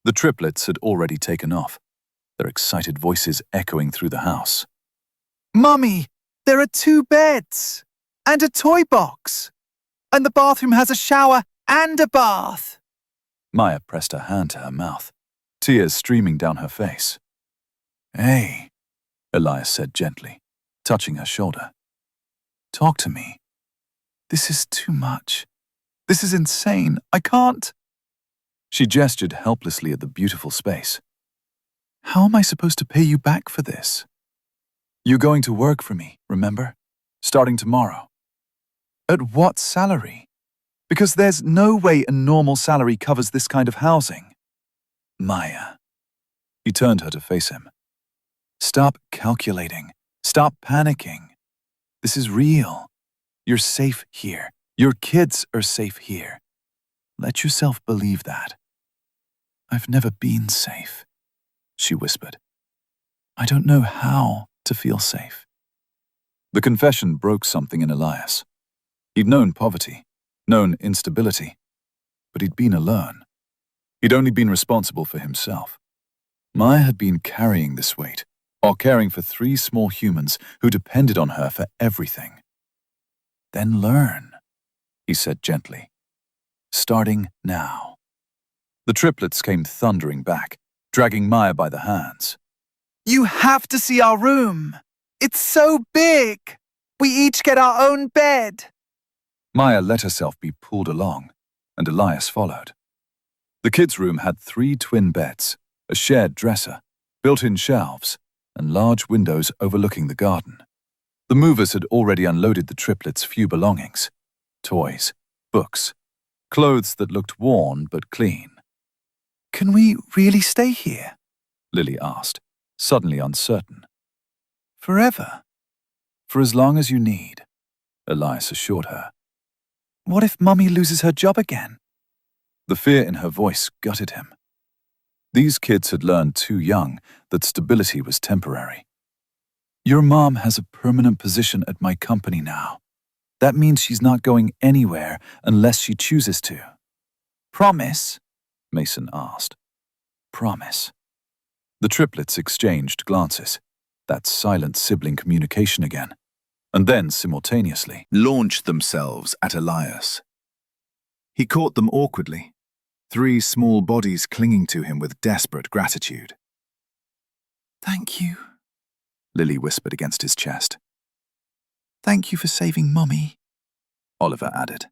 The triplets had already taken off, their excited voices echoing through the house.
Mummy, there are 2 beds and a toy box. And the bathroom has a shower and a bath.
Maya pressed her hand to her mouth, tears streaming down her face. Hey, Elias said gently, touching her shoulder. Talk to me. This is too much. This is insane. I can't. She gestured helplessly at the beautiful space. How am I supposed to pay you back for this? You're going to work for me, remember? Starting tomorrow. At what salary? Because there's no way a normal salary covers this kind of housing. Maya. He turned her to face him. Stop calculating. Stop panicking. This is real. You're safe here. Your kids are safe here. Let yourself believe that. I've never been safe, she whispered. I don't know how to feel safe. The confession broke something in Elias. He'd known poverty, known instability, but he'd been alone. He'd only been responsible for himself. Maya had been carrying this weight, while caring for 3 small humans who depended on her for everything. Then learn, he said gently. Starting now. The triplets came thundering back, dragging Maya by the hands.
You have to see our room. It's so big. We each get our own bed.
Maya let herself be pulled along, and Elias followed. The kids' room had 3 twin beds, a shared dresser, built-in shelves, and large windows overlooking the garden. The movers had already unloaded the triplets' few belongings: toys, books, clothes that looked worn but clean. Can we really stay here? Lily asked, suddenly uncertain. Forever. For as long as you need, Elias assured her. What if Mummy loses her job again? The fear in her voice gutted him. These kids had learned too young that stability was temporary. Your mom has a permanent position at my company now. That means she's not going anywhere unless she chooses to. Promise? Mason asked. Promise. The triplets exchanged glances. That silent sibling communication again. And then, simultaneously,
launched themselves at Elias. He caught them awkwardly, 3 small bodies clinging to him with desperate gratitude.
Thank you.
Lily whispered against his chest.
Thank you for saving Mommy.
Oliver added.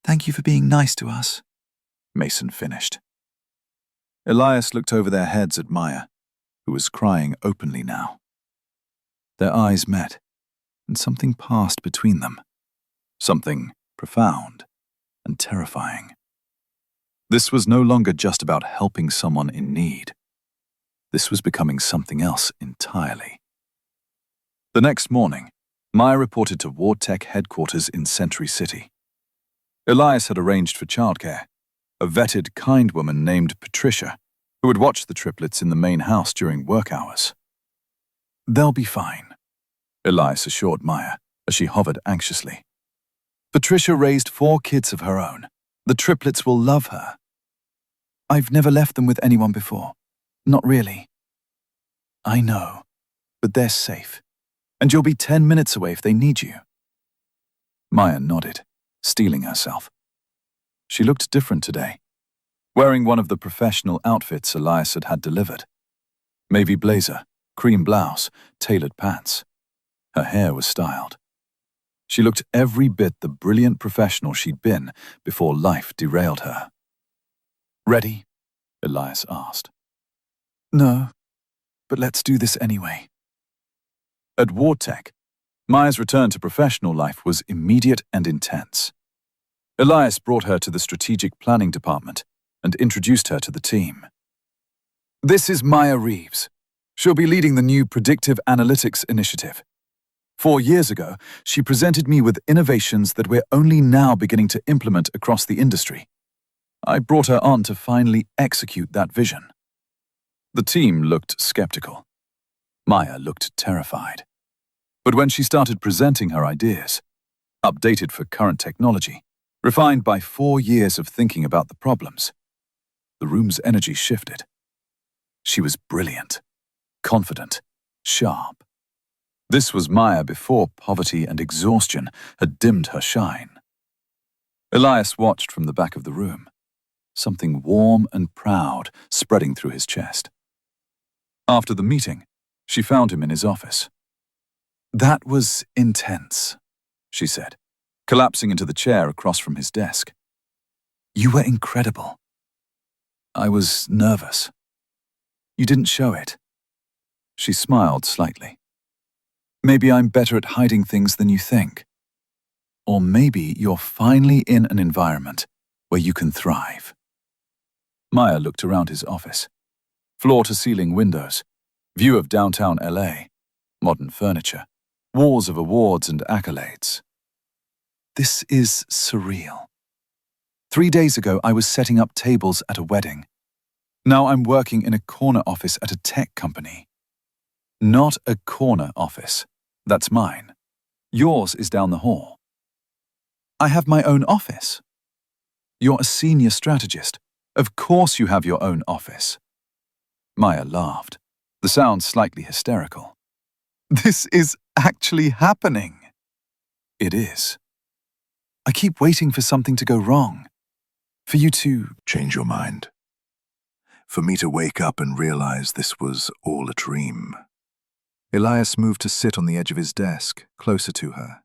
Thank you for being nice to us.
Mason finished. Elias looked over their heads at Maya, who was crying openly now. Their eyes met, and something passed between them. Something profound and terrifying. This was no longer just about helping someone in need. This was becoming something else entirely. The next morning, Maya reported to Ward Tech headquarters in Century City. Elias had arranged for childcare, a vetted, kind woman named Patricia, who would watch the triplets in the main house during work hours. They'll be fine, Elias assured Maya as she hovered anxiously. Patricia raised 4 kids of her own. The triplets will love her. I've never left them with anyone before. Not really. I know, but they're safe, and you'll be 10 minutes away if they need you. Maya nodded, steeling herself. She looked different today, wearing one of the professional outfits Elias had delivered. Navy blazer, cream blouse, tailored pants. Her hair was styled. She looked every bit the brilliant professional she'd been before life derailed her. Ready? Elias asked. No, but let's do this anyway. At Ward Tech, Maya's return to professional life was immediate and intense. Elias brought her to the strategic planning department and introduced her to the team. This is Maya Reeves. She'll be leading the new Predictive Analytics Initiative. 4 years ago, she presented me with innovations that we're only now beginning to implement across the industry. I brought her on to finally execute that vision. The team looked skeptical. Maya looked terrified. But when she started presenting her ideas, updated for current technology, refined by 4 years of thinking about the problems, the room's energy shifted. She was brilliant, confident, sharp. This was Maya before poverty and exhaustion had dimmed her shine. Elias watched from the back of the room, something warm and proud spreading through his chest. After the meeting, she found him in his office. That was intense, she said, collapsing into the chair across from his desk. You were incredible. I was nervous. You didn't show it. She smiled slightly. Maybe I'm better at hiding things than you think. Or maybe you're finally in an environment where you can thrive. Maya looked around his office. Floor-to-ceiling windows, view of downtown LA, modern furniture, walls of awards and accolades. This is surreal. 3 days ago, I was setting up tables at a wedding. Now I'm working in a corner office at a tech company. Not a corner office. That's mine. Yours is down the hall. I have my own office. You're a senior strategist. Of course you have your own office. Maya laughed, the sound slightly hysterical. This is actually happening. It is. I keep waiting for something to go wrong. For you to change your mind. For me to wake up and realize this was all a dream. Elias moved to sit on the edge of his desk, closer to her.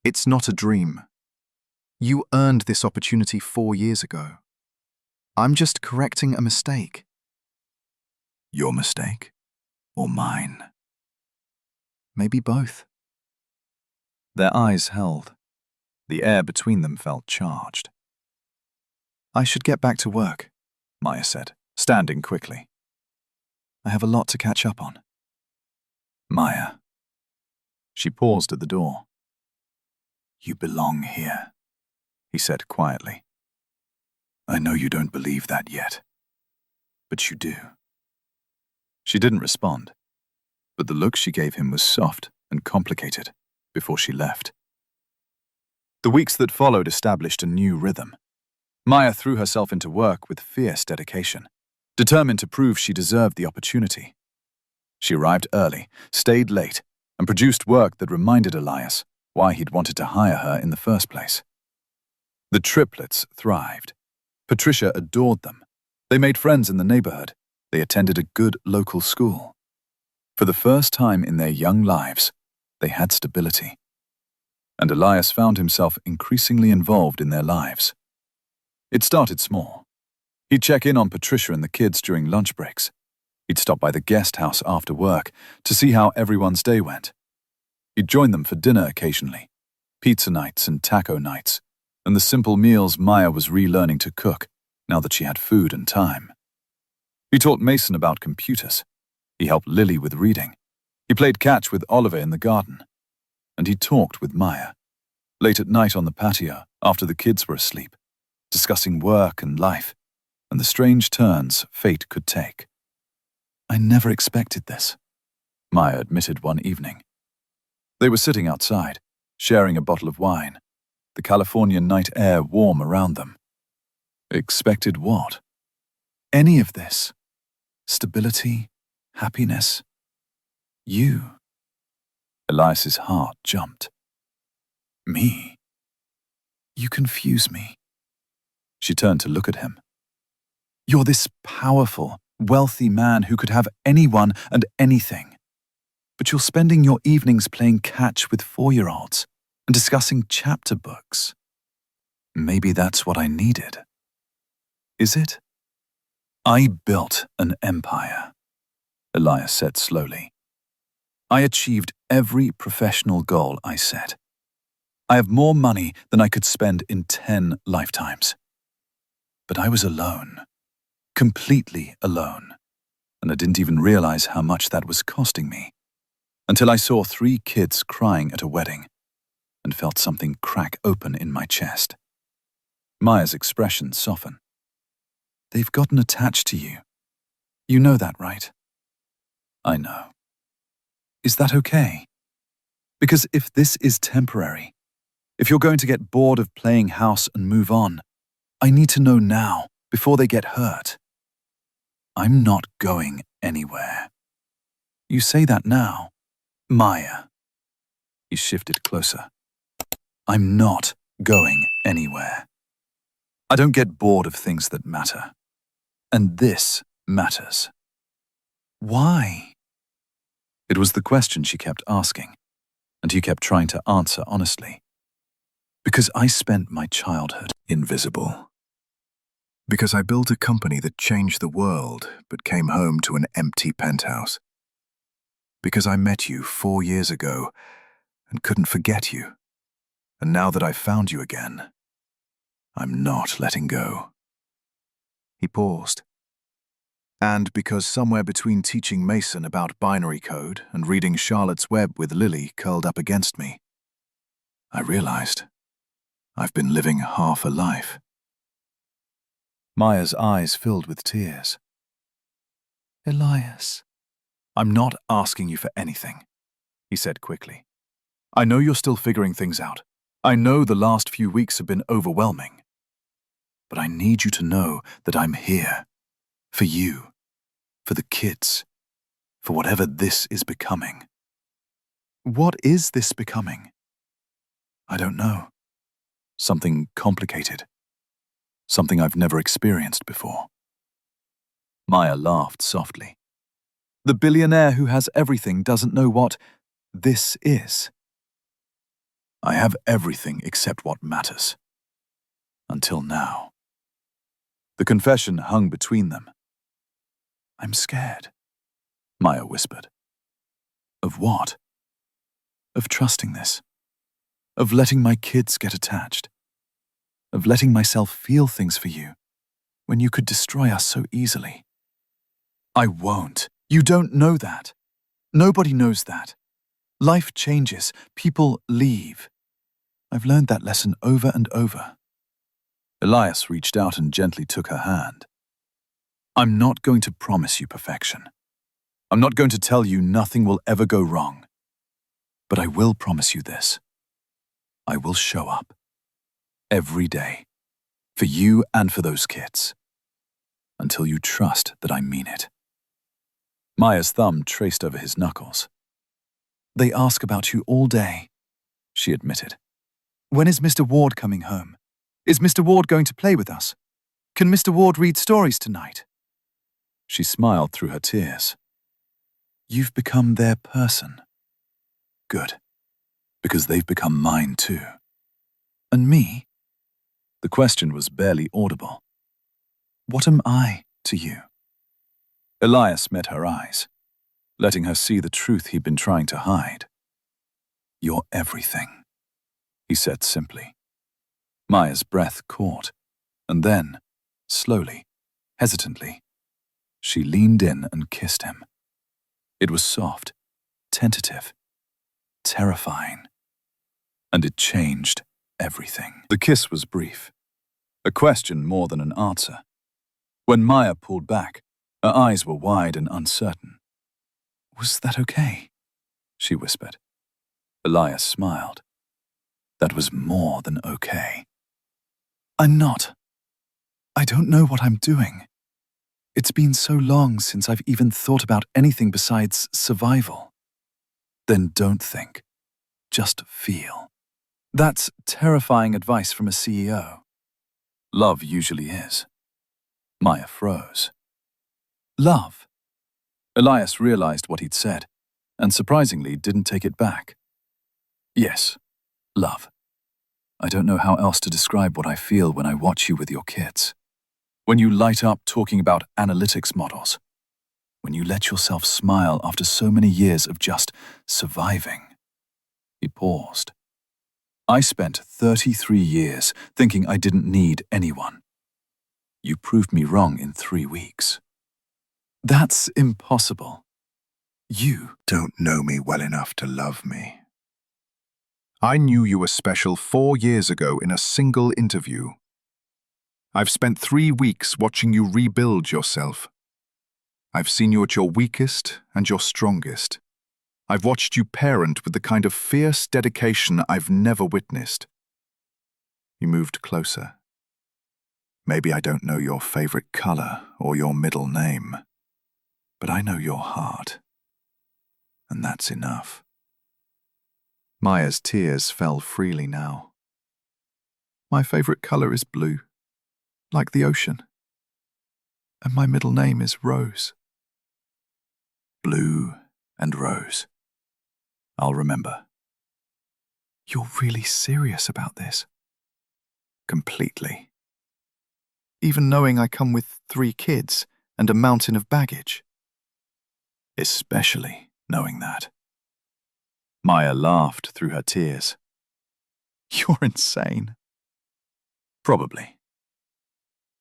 It's not a dream. You earned this opportunity 4 years ago. I'm just correcting a mistake. Your mistake? Or mine? Maybe both. Their eyes held. The air between them felt charged. I should get back to work, Maya said, standing quickly. I have a lot to catch up on. Maya. She paused at the door. You belong here, he said quietly. I know you don't believe that yet, but you do. She didn't respond,
but the look she gave him was soft and complicated before she left. The weeks that followed established a new rhythm. Maya threw herself into work with fierce dedication, determined to prove she deserved the opportunity. She arrived early, stayed late, and produced work that reminded Elias why he'd wanted to hire her in the first place. The triplets thrived. Patricia adored them. They made friends in the neighborhood. They attended a good local school. For the first time in their young lives, they had stability. And Elias found himself increasingly involved in their lives. It started small. He'd check in on Patricia and the kids during lunch breaks. He'd stop by the guest house after work to see how everyone's day went. He'd join them for dinner occasionally, pizza nights and taco nights, and the simple meals Maya was relearning to cook now that she had food and time. He taught Mason about computers. He helped Lily with reading. He played catch with Oliver in the garden. And he talked with Maya, late at night on the patio after the kids were asleep, discussing work and life, and the strange turns fate could take. "I never expected this," Maya admitted one evening. They were sitting outside, sharing a bottle of wine, the Californian night air warm around them. Expected what? Any of this? Stability? Happiness? You? Elias's heart jumped. Me? You confuse me. She turned to look at him. You're this powerful, wealthy man who could have anyone and anything. But you're spending your evenings playing catch with 4-year-olds and discussing chapter books. Maybe that's what I needed. Is it? I built an empire, Elias said slowly. I achieved every professional goal I set. I have more money than I could spend in 10 lifetimes. But I was alone, completely alone, and I didn't even realize how much that was costing me, until I saw 3 kids crying at a wedding and felt something crack open in my chest. Maya's expression softened. They've gotten attached to you. You know that, right? I know. Is that okay? Because if this is temporary, if you're going to get bored of playing house and move on, I need to know now, before they get hurt. I'm not going anywhere. You say that now, Maya. He shifted closer. I'm not going anywhere. I don't get bored of things that matter. And this matters. Why? It was the question she kept asking, and he kept trying to answer honestly. Because I spent my childhood invisible. Because I built a company that changed the world, but came home to an empty penthouse. Because I met you 4 years ago and couldn't forget you. And now that I've found you again, I'm not letting go. He paused. And because somewhere between teaching Mason about binary code and reading Charlotte's Web with Lily curled up against me, I realized I've been living half a life. Maya's eyes filled with tears. Elias. I'm not asking you for anything, he said quickly. I know you're still figuring things out. I know the last few weeks have been overwhelming. But I need you to know that I'm here. For you. For the kids. For whatever this is becoming. What is this becoming? I don't know. Something complicated. Something I've never experienced before. Maya laughed softly. The billionaire who has everything doesn't know what this is. I have everything except what matters. Until now. The confession hung between them. I'm scared, Maya whispered. Of what? Of trusting this. Of letting my kids get attached. Of letting myself feel things for you when you could destroy us so easily. I won't. You don't know that. Nobody knows that. Life changes. People leave. I've learned that lesson over and over. Elias reached out and gently took her hand. I'm not going to promise you perfection. I'm not going to tell you nothing will ever go wrong. But I will promise you this. I will show up. Every day. For you and for those kids. Until you trust that I mean it. Maya's thumb traced over his knuckles. They ask about you all day, she admitted. When is Mr. Ward coming home? Is Mr. Ward going to play with us? Can Mr. Ward read stories tonight? She smiled through her tears. You've become their person. Good. Because they've become mine too. And me? The question was barely audible. What am I to you? Elias met her eyes, letting her see the truth he'd been trying to hide. You're everything, he said simply. Maya's breath caught, and then, slowly, hesitantly, she leaned in and kissed him. It was soft, tentative, terrifying, and it changed everything. The kiss was brief, a question more than an answer. When Maya pulled back, her eyes were wide and uncertain. Was that okay? She whispered. Elias smiled. That was more than okay. I'm not. I don't know what I'm doing. It's been so long since I've even thought about anything besides survival. Then don't think. Just feel. That's terrifying advice from a CEO. Love usually is. Maya froze. Love. Elias realized what he'd said, and surprisingly didn't take it back. Yes, love. I don't know how else to describe what I feel when I watch you with your kids. When you light up talking about analytics models. When you let yourself smile after so many years of just surviving. He paused. I spent 33 years thinking I didn't need anyone. You proved me wrong in 3 weeks. That's impossible. You
Don't know me well enough to love me. I knew you were special 4 years ago in a single interview. I've spent 3 weeks watching you rebuild yourself. I've seen you at your weakest and your strongest. I've watched you parent with the kind of fierce dedication I've never witnessed. He moved closer. Maybe I don't know your favorite color or your middle name, but I know your heart. And that's enough. Maya's tears fell freely now. My favorite color is blue, like the ocean. And my middle name is Rose. Blue and Rose. I'll remember. You're really serious about this? Completely. Even knowing I come with 3 kids and a mountain of baggage. Especially knowing that. Maya laughed through her tears. You're insane. Probably.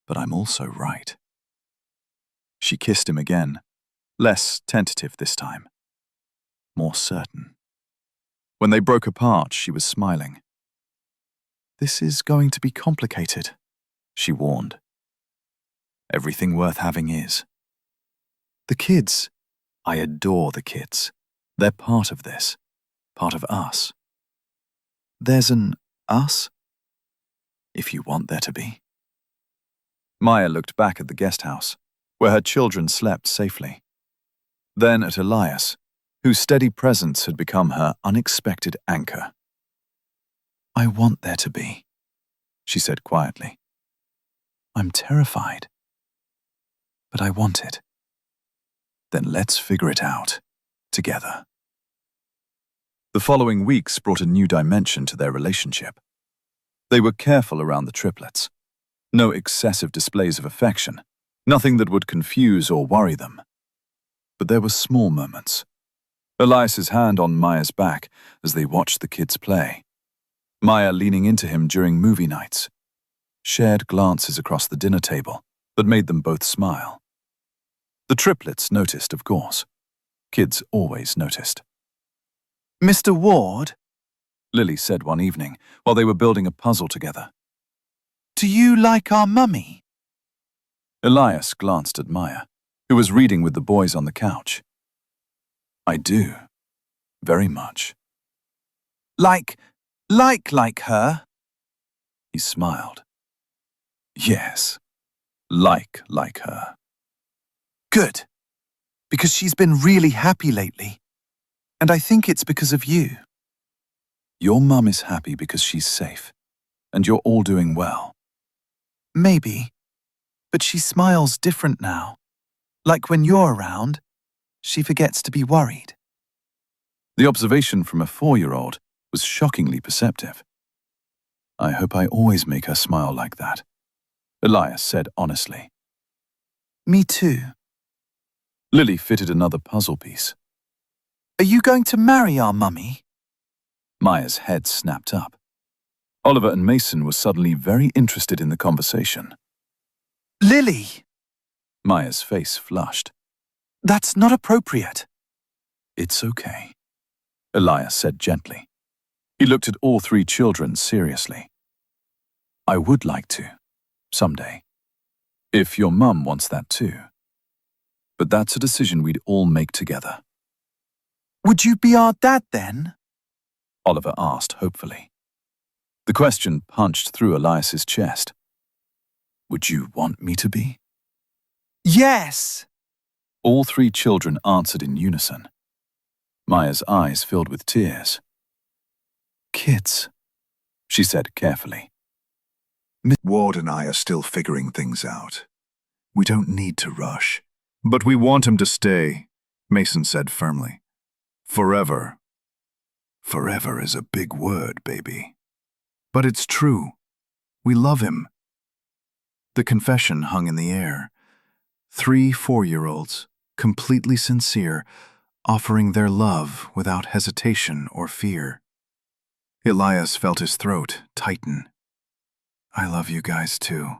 But I'm also right. She kissed him again, less tentative this time. More certain. When they broke apart, she was smiling. This is going to be complicated, she warned. Everything worth having is. The kids. I adore the kids. They're part of this. Part of us. There's an us? If you want there to be. Maya looked back at the guest house, where her children slept safely. Then at Elias, whose steady presence had become her unexpected anchor. I want there to be, she said quietly. I'm terrified. But I want it. Then let's figure it out, together. The following weeks brought a new dimension to their relationship. They were careful around the triplets. No excessive displays of affection, nothing that would confuse or worry them. But there were small moments. Elias's hand on Maya's back as they watched the kids play. Maya leaning into him during movie nights. Shared glances across the dinner table that made them both smile. The triplets noticed, of course. Kids always noticed. Mr. Ward, Lily said one evening while they were building a puzzle together. Do you like our mummy? Elias glanced at Maya, who was reading with the boys on the couch.
I do. Very much.
Like her?
He smiled. Yes. Like her.
Good. Because she's been really happy lately. And I think it's because of you.
Your mum is happy because she's safe. And you're all doing well.
Maybe. But she smiles different now. Like when you're around, she forgets to be worried.
The observation from a 4-year-old was shockingly perceptive. I hope I always make her smile like that, Elias said honestly.
Me too.
Lily fitted another puzzle piece.
Are you going to marry our mummy?
Maya's head snapped up. Oliver and Mason were suddenly very interested in the conversation.
Lily!
Maya's face flushed.
That's not appropriate.
It's okay, Elias said gently. He looked at all 3 children seriously. I would like to, someday. If your mum wants that too. But that's a decision we'd all make together.
Would you be our dad then?
Oliver asked hopefully. The question punched through Elias's chest. Would you want me to be?
Yes!
All 3 children answered in unison. Maya's eyes filled with tears. Kids, she said carefully.
Ward and I are still figuring things out. We don't need to rush. But we want him to stay, Mason said firmly. Forever. Forever is a big word, baby. But it's true. We love him. The confession hung in the air. 3 4-year-olds, completely sincere, offering their love without hesitation or fear. Elias felt his throat tighten. I love you guys too.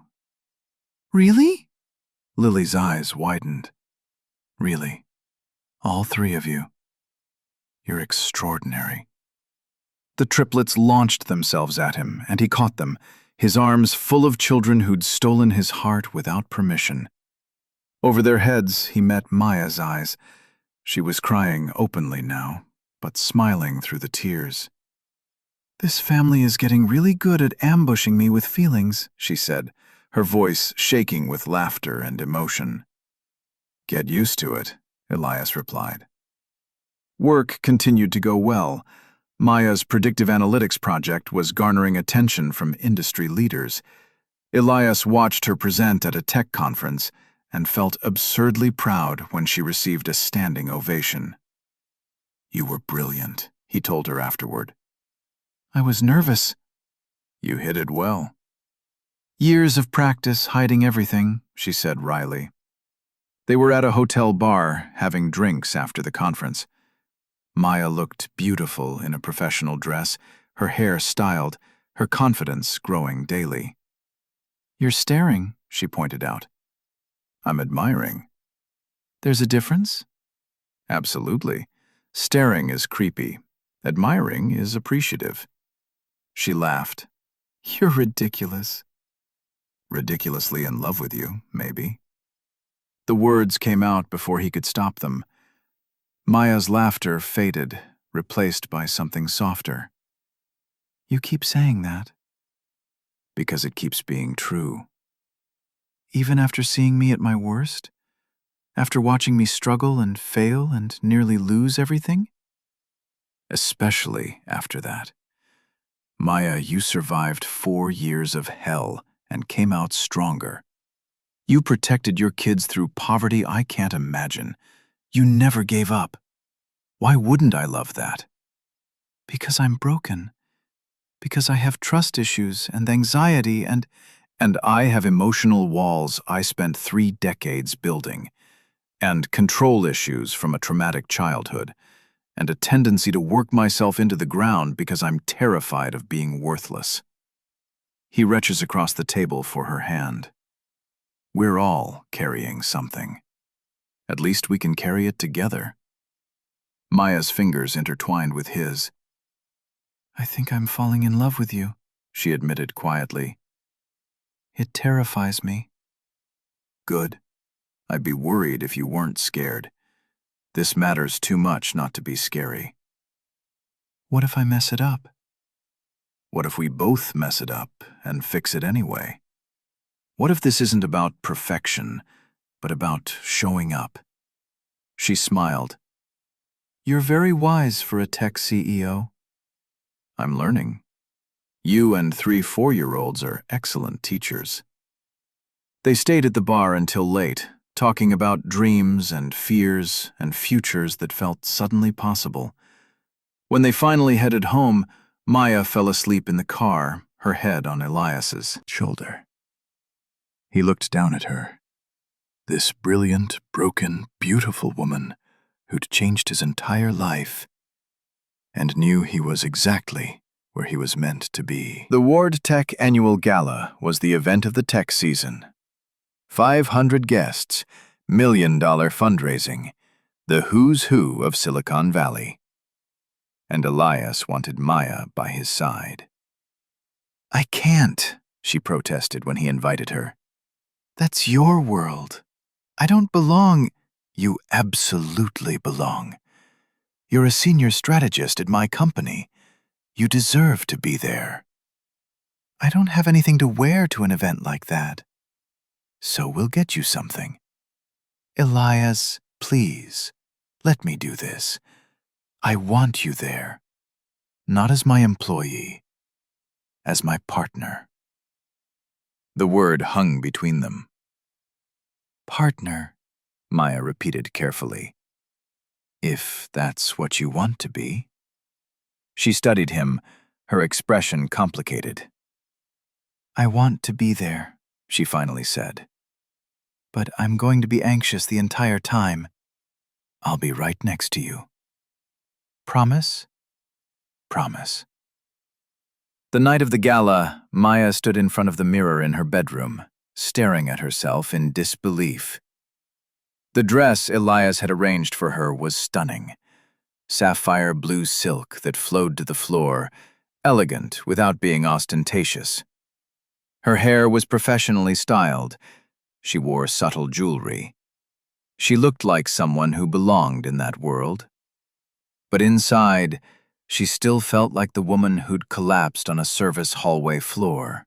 Really?
Lily's eyes widened. Really. All 3 of you. You're extraordinary. The triplets launched themselves at him, and he caught them, his arms full of children who'd stolen his heart without permission. Over their heads, he met Maya's eyes. She was crying openly now, but smiling through the tears. This family is getting really good at ambushing me with feelings, she said, her voice shaking with laughter and emotion. Get used to it, Elias replied. Work continued to go well. Maya's predictive analytics project was garnering attention from industry leaders. Elias watched her present at a tech conference and felt absurdly proud when she received a standing ovation. You were brilliant, he told her afterward. I was nervous. You hit it well. Years of practice hiding everything, she said wryly. They were at a hotel bar having drinks after the conference. Maya looked beautiful in a professional dress, her hair styled, her confidence growing daily. You're staring, she pointed out. I'm admiring. There's a difference? Absolutely. Staring is creepy. Admiring is appreciative. She laughed. You're ridiculous. Ridiculously in love with you, maybe. The words came out before he could stop them. Maya's laughter faded, replaced by something softer. You keep saying that. Because it keeps being true. Even after seeing me at my worst? After watching me struggle and fail and nearly lose everything? Especially after that. Maya, you survived 4 years of hell and came out stronger. You protected your kids through poverty I can't imagine. You never gave up. Why wouldn't I love that? Because I'm broken. Because I have trust issues and anxiety and I have emotional walls I spent 3 decades building, and control issues from a traumatic childhood, and a tendency to work myself into the ground because I'm terrified of being worthless. He reaches across the table for her hand. We're all carrying something. At least we can carry it together. Maya's fingers intertwined with his. I think I'm falling in love with you, she admitted quietly. It terrifies me. Good. I'd be worried if you weren't scared.
This matters too much not to be scary.
What if I mess it up?
What if we both mess it up and fix it anyway? What if this isn't about perfection, but about showing up? She smiled.
You're very wise for a tech CEO.
I'm learning. You and 3 4-year-olds are excellent teachers. They stayed at the bar until late, talking about dreams and fears and futures that felt suddenly possible. When they finally headed home, Maya fell asleep in the car, her head on Elias's shoulder. He looked down at her. This brilliant, broken, beautiful woman who'd changed his entire life and knew he was exactly where he was meant to be. The Ward Tech Annual Gala was the event of the tech season. 500 guests, $1 million fundraising, the who's who of Silicon Valley. And Elias wanted Maya by his side.
I can't,
she protested when he invited her.
That's your world. I don't belong.
You absolutely belong. You're a senior strategist at my company. You deserve to be there.
I don't have anything to wear to an event like that.
So we'll get you something.
Elias,
please, let me do this. I want you there. Not as my employee, as my partner. The word hung between them.
Partner,
Maya repeated carefully. If that's what you want to be. She studied him, her expression complicated.
I want to be there,
she finally said.
But I'm going to be anxious the entire time.
I'll be right next to you.
Promise?
Promise. The night of the gala, Maya stood in front of the mirror in her bedroom, staring at herself in disbelief. The dress Elias had arranged for her was stunning. Sapphire blue silk that flowed to the floor, elegant without being ostentatious. Her hair was professionally styled. She wore subtle jewelry. She looked like someone who belonged in that world. But inside, she still felt like the woman who'd collapsed on a service hallway floor.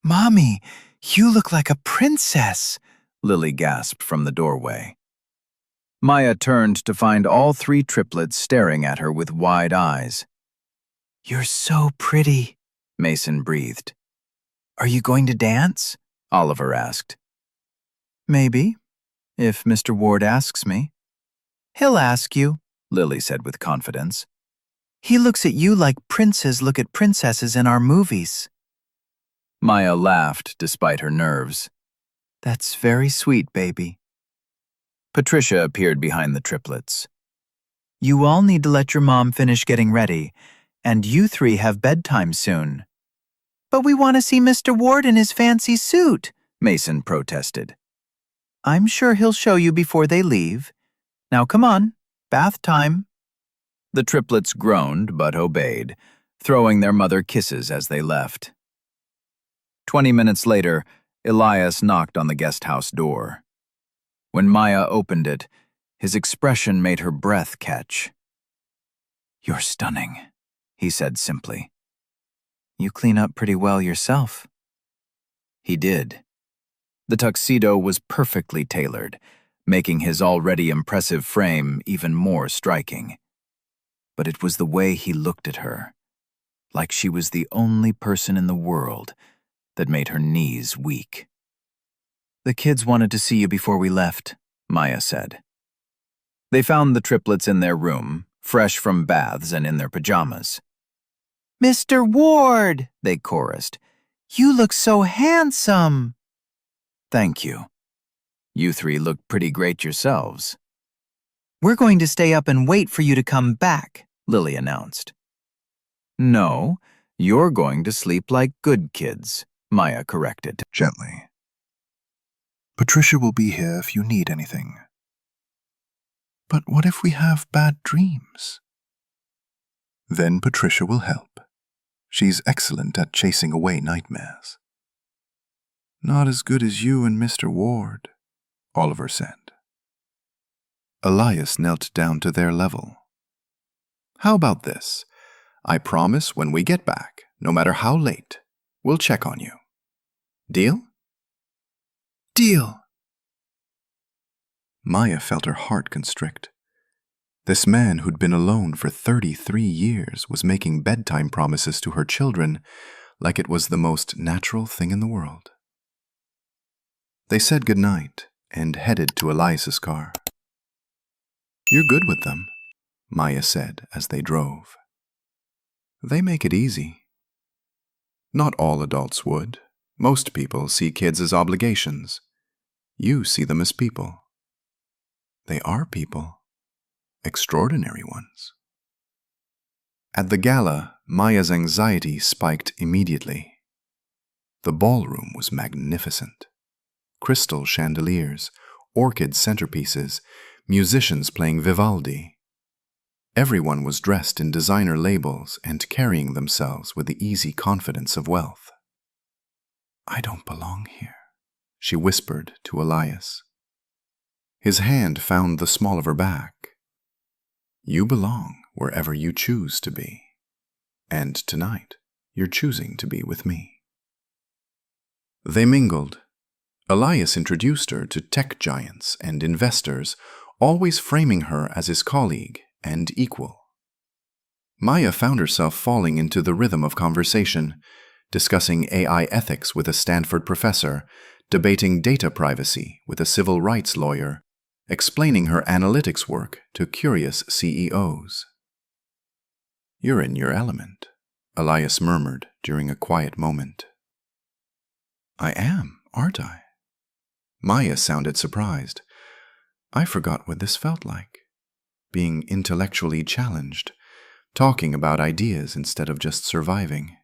Mommy, you look like a princess,
Lily gasped from the doorway. Maya turned to find all 3 triplets staring at her with wide eyes.
You're so pretty,
Mason breathed.
Are you going to dance?
Oliver asked.
Maybe, if Mr. Ward asks me. He'll ask you,
Lily said with confidence.
He looks at you like princes look at princesses in our movies.
Maya laughed despite her nerves.
That's very sweet, baby.
Patricia appeared behind the triplets.
You all need to let your mom finish getting ready, and you 3 have bedtime soon. But we want to see Mr. Ward in his fancy suit,
Mason protested.
I'm sure he'll show you before they leave. Now come on, bath time.
The triplets groaned but obeyed, throwing their mother kisses as they left. 20 minutes later, Elias knocked on the guest house door. When Maya opened it, his expression made her breath catch. You're stunning, he said simply.
You clean up pretty well yourself.
He did. The tuxedo was perfectly tailored, making his already impressive frame even more striking. But it was the way he looked at her, like she was the only person in the world, that made her knees weak.
The kids wanted to see you before we left,
Maya said. They found the triplets in their room, fresh from baths and in their pajamas.
Mr. Ward, they chorused. You look so handsome.
Thank you. You 3 look pretty great yourselves.
We're going to stay up and wait for you to come back, Lily announced.
No, you're going to sleep like good kids, Maya corrected.
Gently. Patricia will be here if you need anything. But what if we have bad dreams? Then Patricia will help. She's excellent at chasing away nightmares. Not as good as you and Mr. Ward, Oliver said.
Elias knelt down to their level. How about this? I promise when we get back, no matter how late, we'll check on you. Deal?
Deal.
Maya felt her heart constrict. This man who'd been alone for 33 years was making bedtime promises to her children like it was the most natural thing in the world. They said goodnight and headed to Elias's car. You're good with them, Maya said as they drove. They make it easy. Not all adults would. Most people see kids as obligations. You see them as people. They are people. Extraordinary ones. At the gala, Maya's anxiety spiked immediately. The ballroom was magnificent. Crystal chandeliers, orchid centerpieces, musicians playing Vivaldi. Everyone was dressed in designer labels and carrying themselves with the easy confidence of wealth. I don't belong here, she whispered to Elias. His hand found the small of her back. You belong wherever you choose to be. And tonight, you're choosing to be with me. They mingled. Elias introduced her to tech giants and investors, always framing her as his colleague and equal. Maya found herself falling into the rhythm of conversation, discussing AI ethics with a Stanford professor, debating data privacy with a civil rights lawyer, explaining her analytics work to curious CEOs. You're in your element, Elias murmured during a quiet moment. I am, aren't I? Maya sounded surprised. I forgot what this felt like. Being intellectually challenged, talking about ideas instead of just surviving.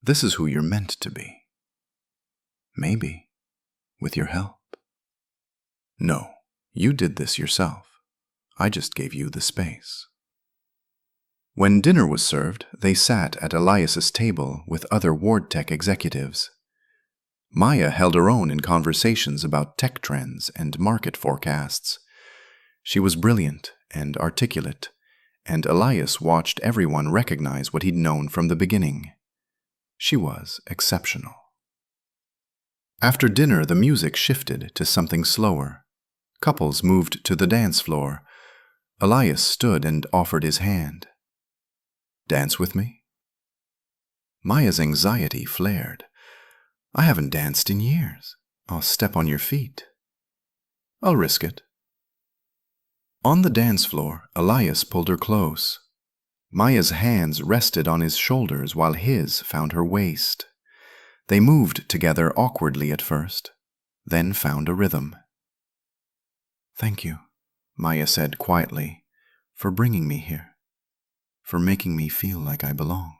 This is who you're meant to be. Maybe, with your help. No, you did this yourself. I just gave you the space. When dinner was served, they sat at Elias's table with other Ward Tech executives. Maya held her own in conversations about tech trends and market forecasts. She was brilliant and articulate, and Elias watched everyone recognize what he'd known from the beginning. She was exceptional. After dinner, the music shifted to something slower. Couples moved to the dance floor. Elias stood and offered his hand. Dance with me? Maya's anxiety flared. I haven't danced in years. I'll step on your feet. I'll risk it. On the dance floor, Elias pulled her close. Maya's hands rested on his shoulders while his found her waist. They moved together awkwardly at first, then found a rhythm. Thank you, Maya said quietly, for bringing me here, for making me feel like I belong.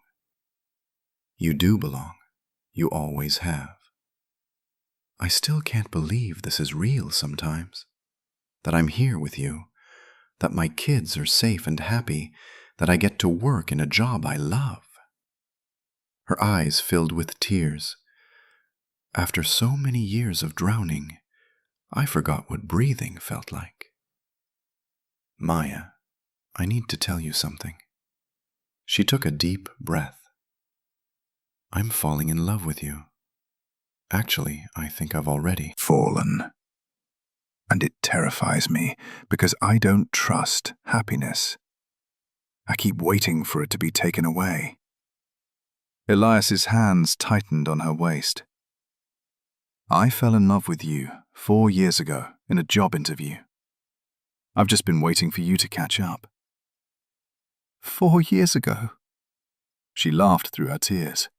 You do belong. You always have. I still can't believe this is real sometimes, that I'm here with you, that my kids are safe and happy, that I get to work in a job I love. Her eyes filled with tears. After so many years of drowning, I forgot what breathing felt like. Maya, I need to tell you something. She took a deep breath. I'm falling in love with you. Actually, I think I've already
fallen. And it terrifies me because I don't trust happiness. I keep waiting for it to be taken away. Elias's hands tightened on her waist. I fell in love with you 4 years ago in a job interview. I've just been waiting for you to catch up. 4 years ago? She laughed through her tears.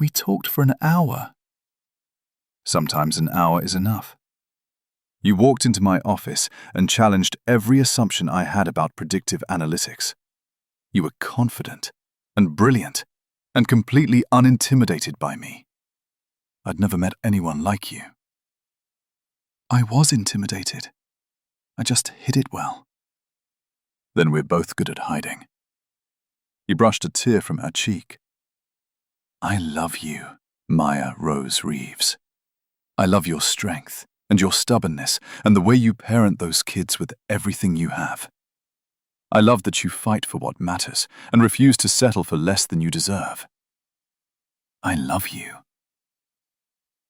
We talked for an hour. Sometimes an hour is enough. You walked into my office and challenged every assumption I had about predictive analytics. You were confident and brilliant and completely unintimidated by me. I'd never met anyone like you. I was intimidated. I just hid it well. Then we're both good at hiding. He brushed a tear from her cheek. I love you, Maya Rose Reeves. I love your strength,
and your stubbornness, and the way you parent those kids with everything you have. I love that you fight for what matters and refuse to settle for less than you deserve. I love you.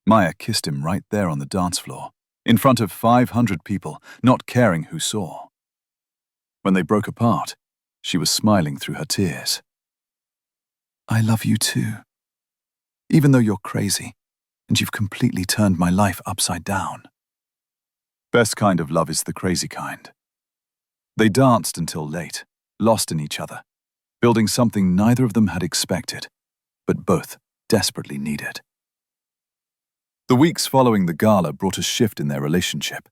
Maya kissed him right there on the dance floor, in front of 500 people, not caring who saw. When they broke apart, she was smiling through her tears. I love you too. Even though you're crazy, and you've completely turned my life upside down. Best kind of love is the crazy kind. They danced until late, lost in each other, building something neither of them had expected, but both desperately needed. The weeks following the gala brought a shift in their relationship.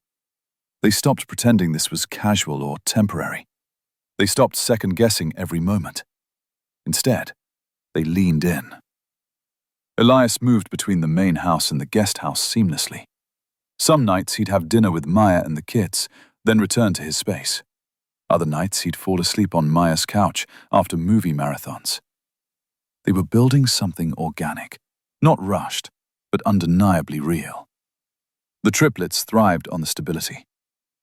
They stopped pretending this was casual or temporary. They stopped second-guessing every moment. Instead, they leaned in. Elias moved between the main house and the guest house seamlessly. Some nights he'd have dinner with Maya and the kids, then return to his space. Other nights he'd fall asleep on Maya's couch after movie marathons. They were building something organic, not rushed, but undeniably real. The triplets thrived on the stability.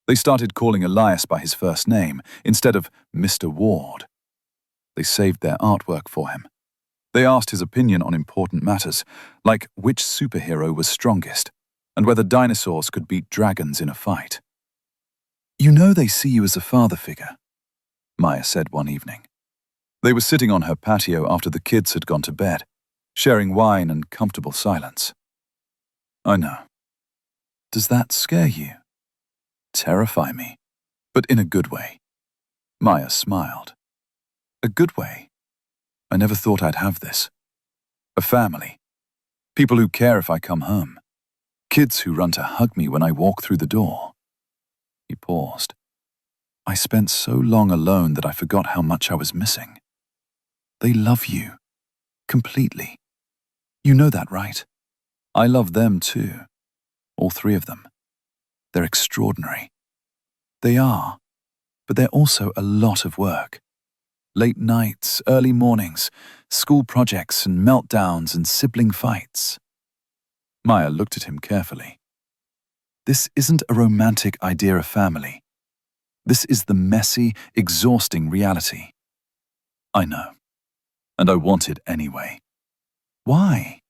They started calling Elias by his first name instead of Mr. Ward. They saved their artwork for him. They asked his opinion on important matters, like which superhero was strongest, and whether dinosaurs could beat dragons in a fight. You know they see you as a father figure, Maya said one evening. They were sitting on her patio after the kids had gone to bed, sharing wine and comfortable silence. I know. Does that scare you? Terrify me, but in a good way. Maya smiled. A good way? I never thought I'd have this. A family. People who care if I come home. Kids who run to hug me when I walk through the door. He paused. I spent so long alone that I forgot how much I was missing. They love you. Completely. You know that, right? I love them too. All three of them. They're extraordinary. They are, but they're also a lot of work. Late nights, early mornings, school projects and meltdowns and sibling fights. Maya looked at him carefully. This isn't a romantic idea of family. This is the messy, exhausting reality. I know, and I want it anyway. Why?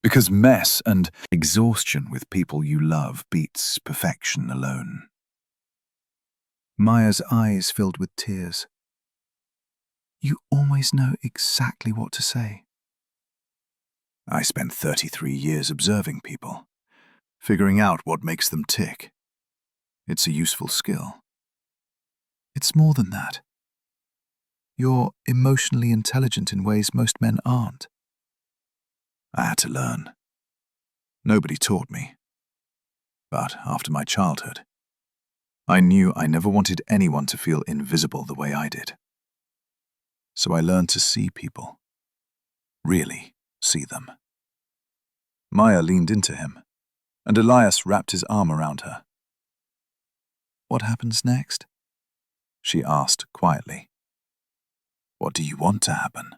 Because mess and exhaustion with people you love beats perfection alone.
Maya's eyes filled with tears. You always know exactly what to say.
I spent 33 years observing people, figuring out what makes them tick. It's a useful skill.
It's more than that. You're emotionally intelligent in ways most men aren't.
I had to learn. Nobody taught me. But after my childhood, I knew I never wanted anyone to feel invisible the way I did. So I learned to see people. Really see them. Maya leaned into him, and Elias wrapped his arm around her.
What happens next?
She asked quietly. What do you want to happen?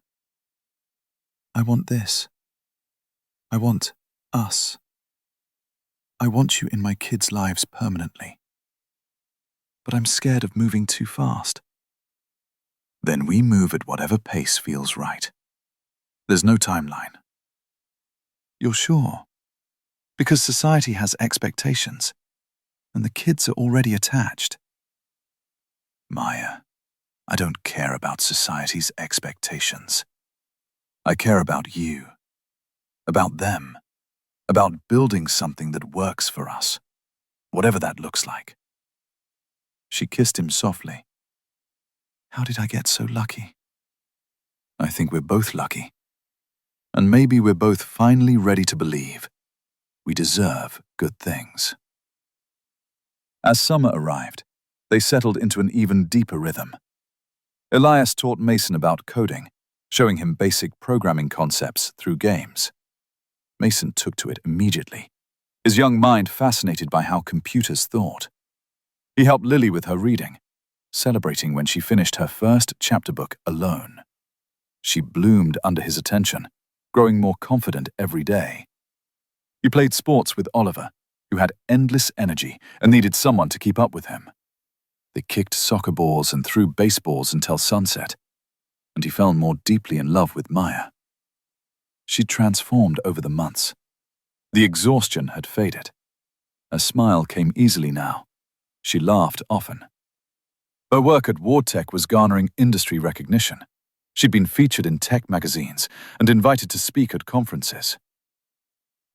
I want this. I want us. I want you in my kids' lives permanently. But I'm scared of moving too fast.
Then we move at whatever pace feels right. There's no timeline.
You're sure? Because society has expectations, and the kids are already attached.
Maya, I don't care about society's expectations. I care about you, about them, about building something that works for us, whatever that looks like. She kissed him softly.
How did I get so lucky?
I think we're both lucky. And maybe we're both finally ready to believe we deserve good things. As summer arrived, they settled into an even deeper rhythm. Elias taught Mason about coding, showing him basic programming concepts through games. Mason took to it immediately, his young mind fascinated by how computers thought. He helped Lily with her reading, celebrating when she finished her first chapter book alone. She bloomed under his attention, growing more confident every day. He played sports with Oliver, who
had endless energy and needed someone to keep up with him. They kicked soccer balls and threw baseballs until sunset, and he fell more deeply in love with Maya. She transformed over the months. The exhaustion had faded. A smile came easily now. She laughed often. Her work at WardTech was garnering industry recognition. She'd been featured in tech magazines and invited to speak at conferences.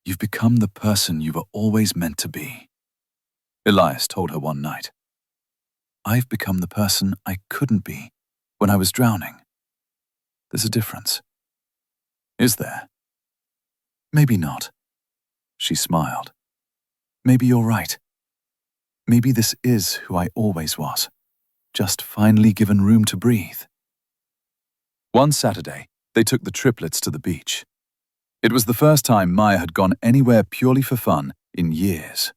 "You've become the person you were always meant to be," Elias told her one night. "I've become the person I couldn't be when I was drowning. There's a difference." "Is there?" "Maybe not." She smiled. "Maybe you're right. Maybe this is who I always was, just finally given room to breathe." One Saturday, they took the triplets to the beach. It was the first time Maya had gone anywhere purely for fun in years.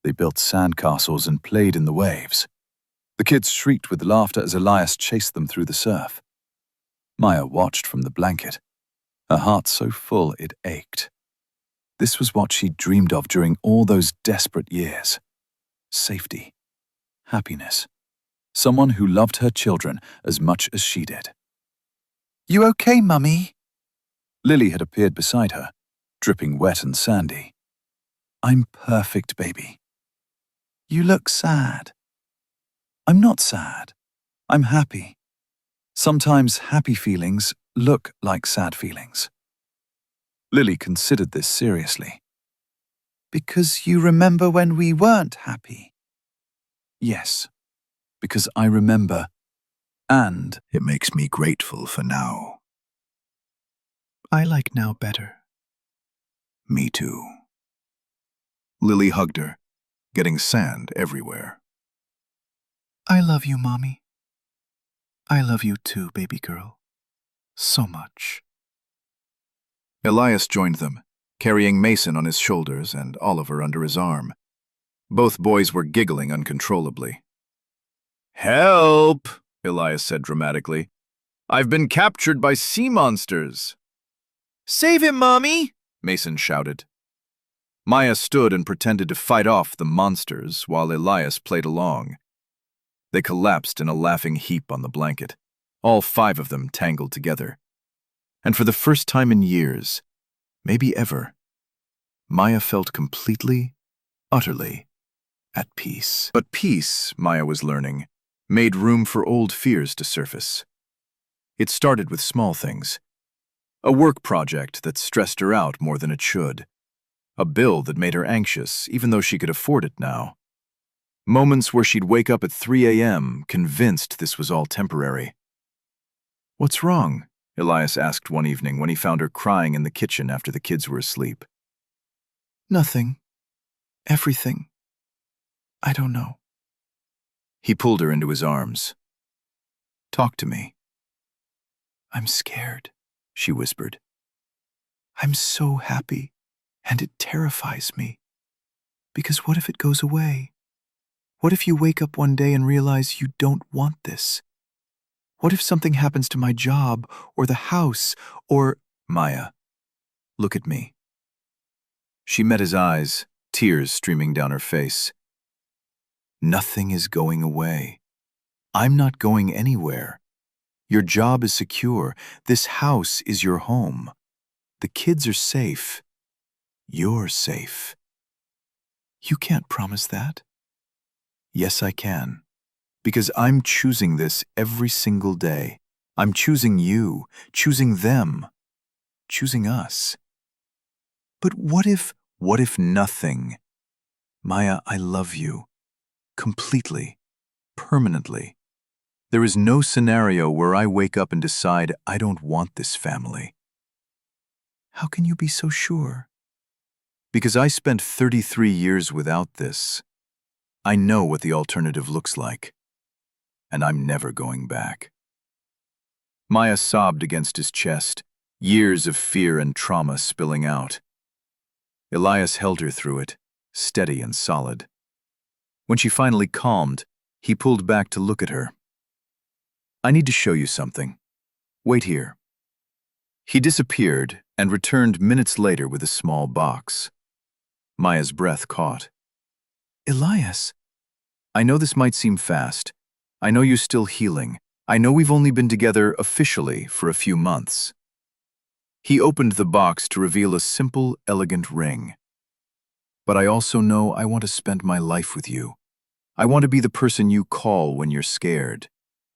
They built sandcastles and played in the waves. The kids shrieked with laughter as Elias chased them through the surf. Maya watched from the blanket, her heart so full it ached. This was what she'd dreamed of during all those desperate years. Safety, happiness, someone who loved her children as much as she did.
"You okay, Mummy?"
Lily had appeared beside her, dripping wet and sandy. "I'm perfect, baby."
"You look sad."
"I'm not sad. I'm happy. Sometimes happy feelings look like sad feelings." Lily considered this seriously.
"Because you remember when we weren't happy?"
"Yes, because I remember, and
It makes me grateful for now.
I like now better."
Me too. Lily hugged her, getting sand everywhere.
"I love you, Mommy. I love you too, baby girl. So much."
Elias joined them, carrying Mason on his shoulders and Oliver under his arm. Both boys were giggling uncontrollably. "Help!" Elias said dramatically. "I've been captured by sea monsters." "Save him, Mommy!" Mason shouted. Maya stood and pretended to fight off the monsters while Elias played along. They collapsed in a laughing heap on the blanket, all 5 of them tangled together. And for the first time in years, maybe ever, Maya felt completely, utterly at peace. But peace, Maya was learning, made room for old fears to surface. It started with small things. A work project that stressed her out more than it should. A bill that made her anxious, even though she could afford it now. Moments where she'd wake up at 3 a.m., convinced this was all temporary. "What's wrong?" Elias asked one evening when he found her crying in the kitchen after the kids were asleep.
"Nothing. Everything. I don't know."
He pulled her into his arms. "Talk to me."
"I'm scared,"
she whispered.
"I'm so happy, and it terrifies me. Because what if it goes away? What if you wake up one day and realize you don't want this? What if something happens to my job, or the house, or—"
"Maya, look at me." She met his eyes, tears streaming down her face. "Nothing is going away. I'm not going anywhere. Your job is secure. This house is your home. The kids are safe. You're safe."
"You can't promise that."
"Yes, I can. Because I'm choosing this every single day. I'm choosing you, choosing them, choosing us." "But what if nothing? Maya, I love you. Completely. Permanently. There is no scenario where I wake up and decide I don't want this family."
"How can you be so sure?"
"Because I spent 33 years without this. I know what the alternative looks like. And I'm never going back." Maya sobbed against his chest, years of fear and trauma spilling out. Elias held her through it, steady and solid. When she finally calmed, he pulled back to look at her. "I need to show you something. Wait here." He disappeared and returned minutes later with a small box. Maya's breath caught.
Elias,
I know this might seem fast. I know you're still healing. I know we've only been together officially for a few months. He opened the box to reveal a simple, elegant ring. But I also know I want to spend my life with you. I want to be the person you call when you're scared.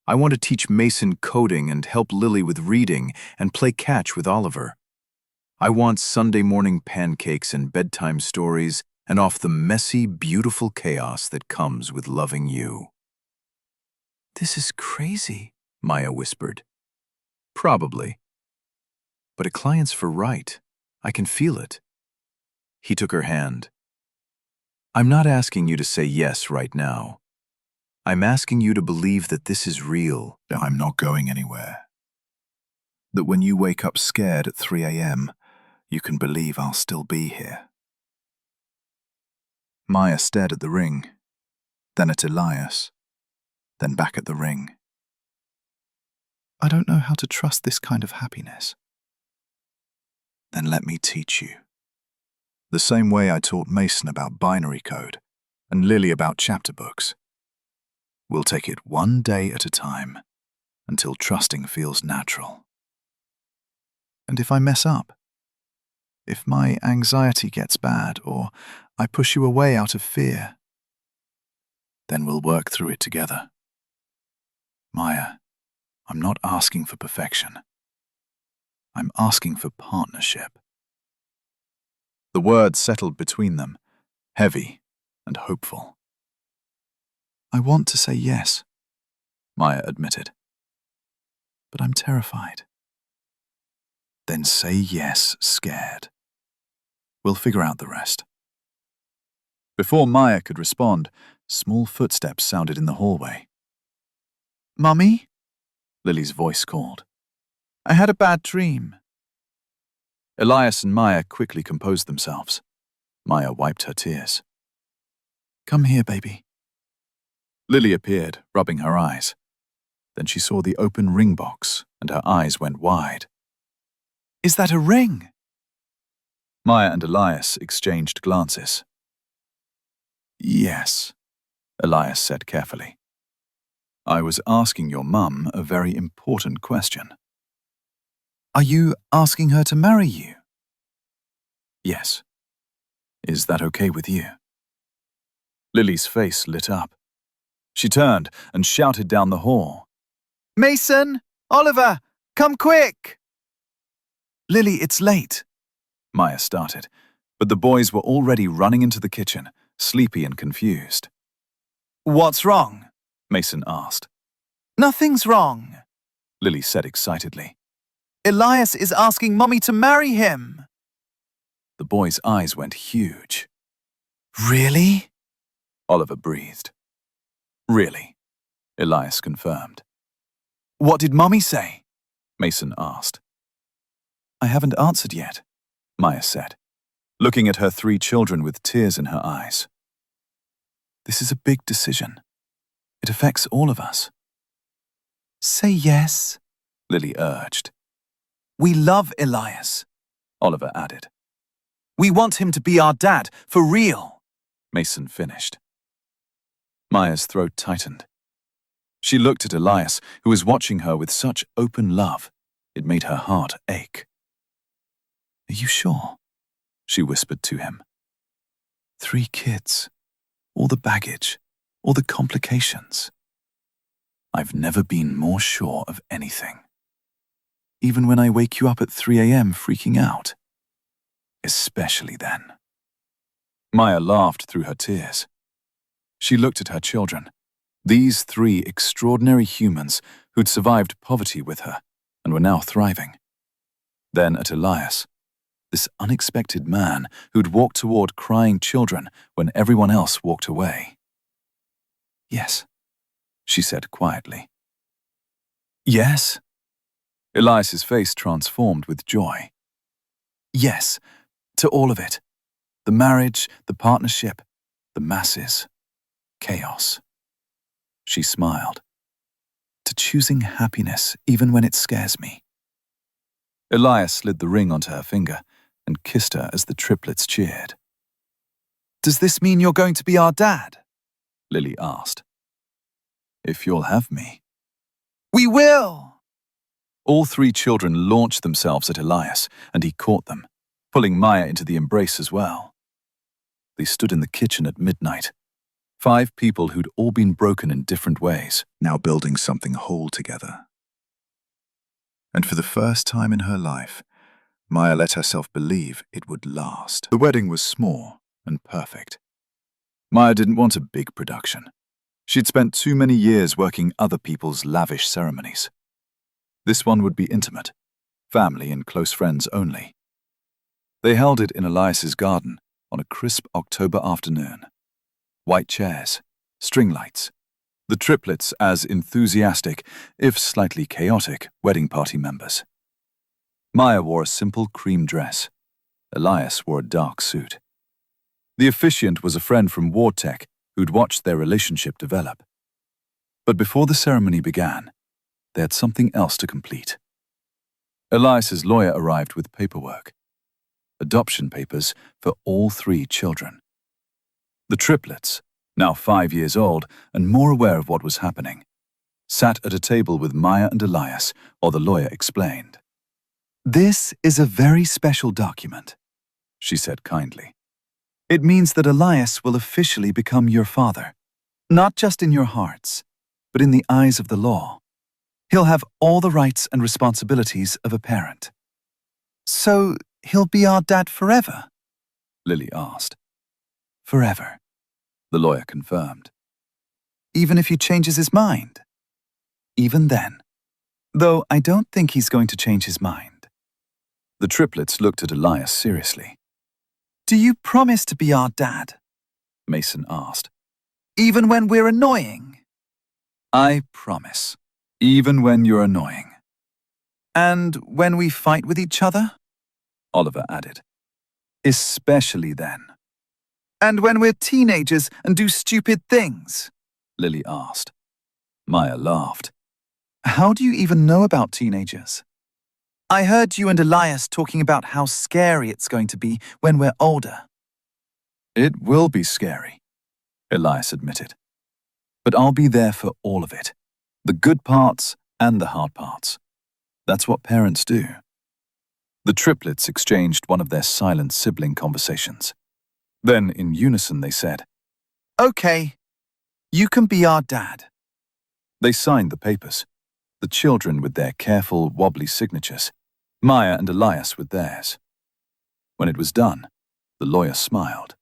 I want to teach Mason coding and help Lily with reading and play catch with Oliver. I want Sunday morning pancakes and bedtime stories and off the messy, beautiful chaos that comes with loving you.
this is crazy.
Maya whispered. Probably. But a client's for right. I can feel it. He took her hand. I'm not asking you to say yes right now. I'm asking you to believe that this is real. I'm not going anywhere. That when you wake up scared at 3 a.m., you can believe I'll still be here. Maya stared at the ring, then at Elias, then back at the ring. I don't know how to trust this kind of happiness. Then let me teach you. The same way I taught Mason about binary code and Lily about chapter books. We'll take it one day at a time until trusting feels natural. And if I mess up, if my anxiety gets bad or I push you away out of fear, then we'll work through it together. Maya, I'm not asking for perfection. I'm asking for partnership. The words settled between them, heavy and hopeful. I want to say yes, Maya admitted. But I'm terrified. Then say yes, scared. We'll figure out the rest. Before Maya could respond, small footsteps sounded in the hallway. Mummy? Lily's voice called. I had a bad dream. Elias and Maya quickly composed themselves. Maya wiped her tears. Come here, baby. Lily appeared, rubbing her eyes. Then she saw the open ring box, and her eyes went wide. Is that a ring? Maya and Elias exchanged glances. Yes, Elias said carefully. I was asking your mum a very important question. Are you asking her to marry you? Yes. Is that okay with you? Lily's face lit up. She turned and shouted down the hall. Mason! Oliver! Come quick! Lily, it's late, Maya started, but the boys were already running into the kitchen, sleepy and confused. What's wrong? Mason asked. Nothing's wrong, Lily said excitedly. Elias is asking Mommy to marry him. The boy's eyes went huge. Really? Oliver breathed. Really, Elias confirmed. What did Mommy say? Mason asked. I haven't answered yet, Maya said, looking at her 3 children with tears in her eyes. This is a big decision. It affects all of us. Say yes, Lily urged. We love Elias, Oliver added. We want him to be our dad, for real, Mason finished. Maya's throat tightened. She looked at Elias, who was watching her with such open love, it made her heart ache. Are you sure? She whispered to him. 3 kids, all the baggage, all the complications. I've never been more sure of anything. Even when I wake you up at 3 a.m. freaking out. Especially then. Maya laughed through her tears. She looked at her children, these 3 extraordinary humans who'd survived poverty with her and were now thriving. Then at Elias, this unexpected man who'd walked toward crying children when everyone else walked away. Yes, she said quietly. Yes? Elias's face transformed with joy. Yes, to all of it. The marriage, the partnership, the masses, chaos. She smiled. To choosing happiness even when it scares me. Elias slid the ring onto her finger and kissed her as the triplets cheered.
Does this mean you're going to be our dad? Lily asked. If you'll have me. We will! All three children launched themselves at Elias, and he caught them, pulling Maya into the embrace as well. They stood in the kitchen at midnight. 5 people who'd all been broken in different ways,
now building something whole together. And for the first time in her life, Maya let herself believe it would last. The wedding was small and perfect. Maya didn't want a big production. She'd spent too many years working other people's lavish ceremonies. This one would be intimate, family and close friends only. They held it in Elias's garden on a crisp October afternoon. White chairs, string lights, the triplets as enthusiastic, if slightly chaotic, wedding party members. Maya wore a simple cream dress. Elias wore a dark suit. The officiant was a friend from Ward Tech who'd watched their relationship develop. But before the ceremony began, they had something else to complete. Elias's lawyer arrived with paperwork. Adoption papers for all 3 children. The triplets, now 5 years old and more aware of what was happening, sat at a table with Maya and Elias while the lawyer explained. This is a very special document, she said kindly. It means that Elias will officially become your father, not just in your hearts, but in the eyes of the law. He'll have all the rights and responsibilities of a parent. So he'll be our dad forever? Lily asked. Forever, the lawyer confirmed. Even if he changes his mind? Even then. Though I don't think he's going to change his mind. The triplets looked at Elias seriously. Do you promise to be our dad? Mason asked. Even when we're annoying? I promise. Even when you're annoying. And when we fight with each other? Oliver added. Especially then. And when we're teenagers and do stupid things? Lily asked. Maya laughed. How do you even know about teenagers? I heard you and Elias talking about how scary it's going to be when we're older. It will be scary, Elias admitted. But I'll be there for all of it. The good parts and the hard parts. That's what parents do. The triplets exchanged one of their silent sibling conversations. Then, in unison, they said, Okay, you can be our dad. They signed the papers, the children with their careful, wobbly signatures, Maya and Elias with theirs. When it was done, the lawyer smiled.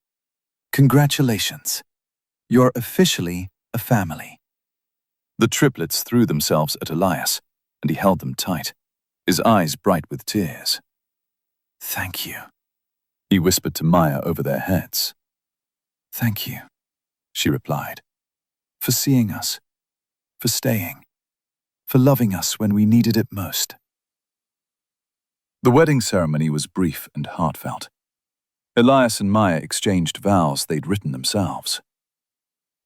Congratulations. You're officially a family. The triplets threw themselves at Elias, and he held them tight, his eyes bright with tears. Thank you, he whispered to Maya over their heads. Thank you, she replied, for seeing us, for staying, for loving us when we needed it most. The wedding ceremony was brief and heartfelt. Elias and Maya exchanged vows they'd written themselves.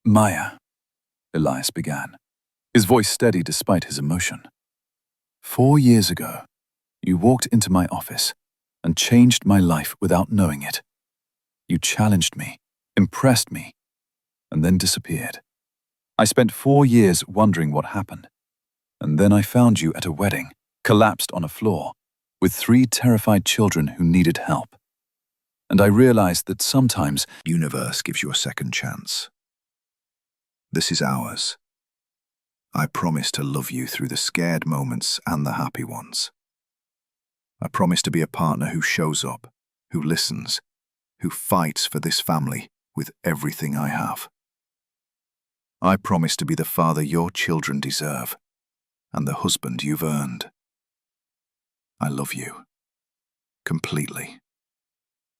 Maya, Elias began, his voice steady despite his emotion. 4 years ago, you walked into my office and changed my life without knowing it. You challenged me, impressed me, and then disappeared. I spent 4 years wondering what happened, and then I found you at a wedding, collapsed on a floor, with 3 terrified children who needed help. And I realized that sometimes the universe gives you a second chance. This is ours. I promise to love you through the scared moments and the happy ones. I promise to be a partner who shows up, who listens, who fights for this family with everything I have. I promise to be the father your children deserve and the husband you've earned. I love you. Completely.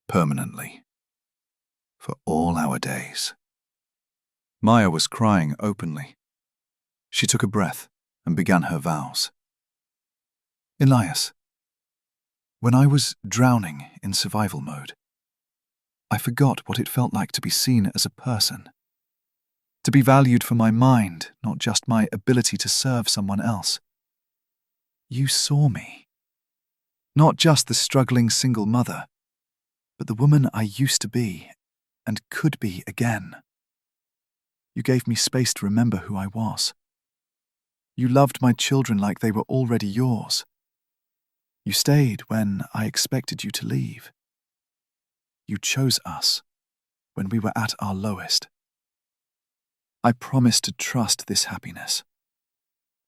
Permanently. For all our days. Maya was crying openly. She took a breath and began her vows. Elias, when I was drowning in survival mode, I forgot what it felt like to be seen as a person. To be valued for my mind, not just my ability to serve someone else. You saw me. Not just the struggling single mother, but the woman I used to be,
and could be again. You gave me space to remember who I was. You loved my children like they were already yours. You stayed when I expected you to leave. You chose us when we were at our lowest. I promise to trust this happiness,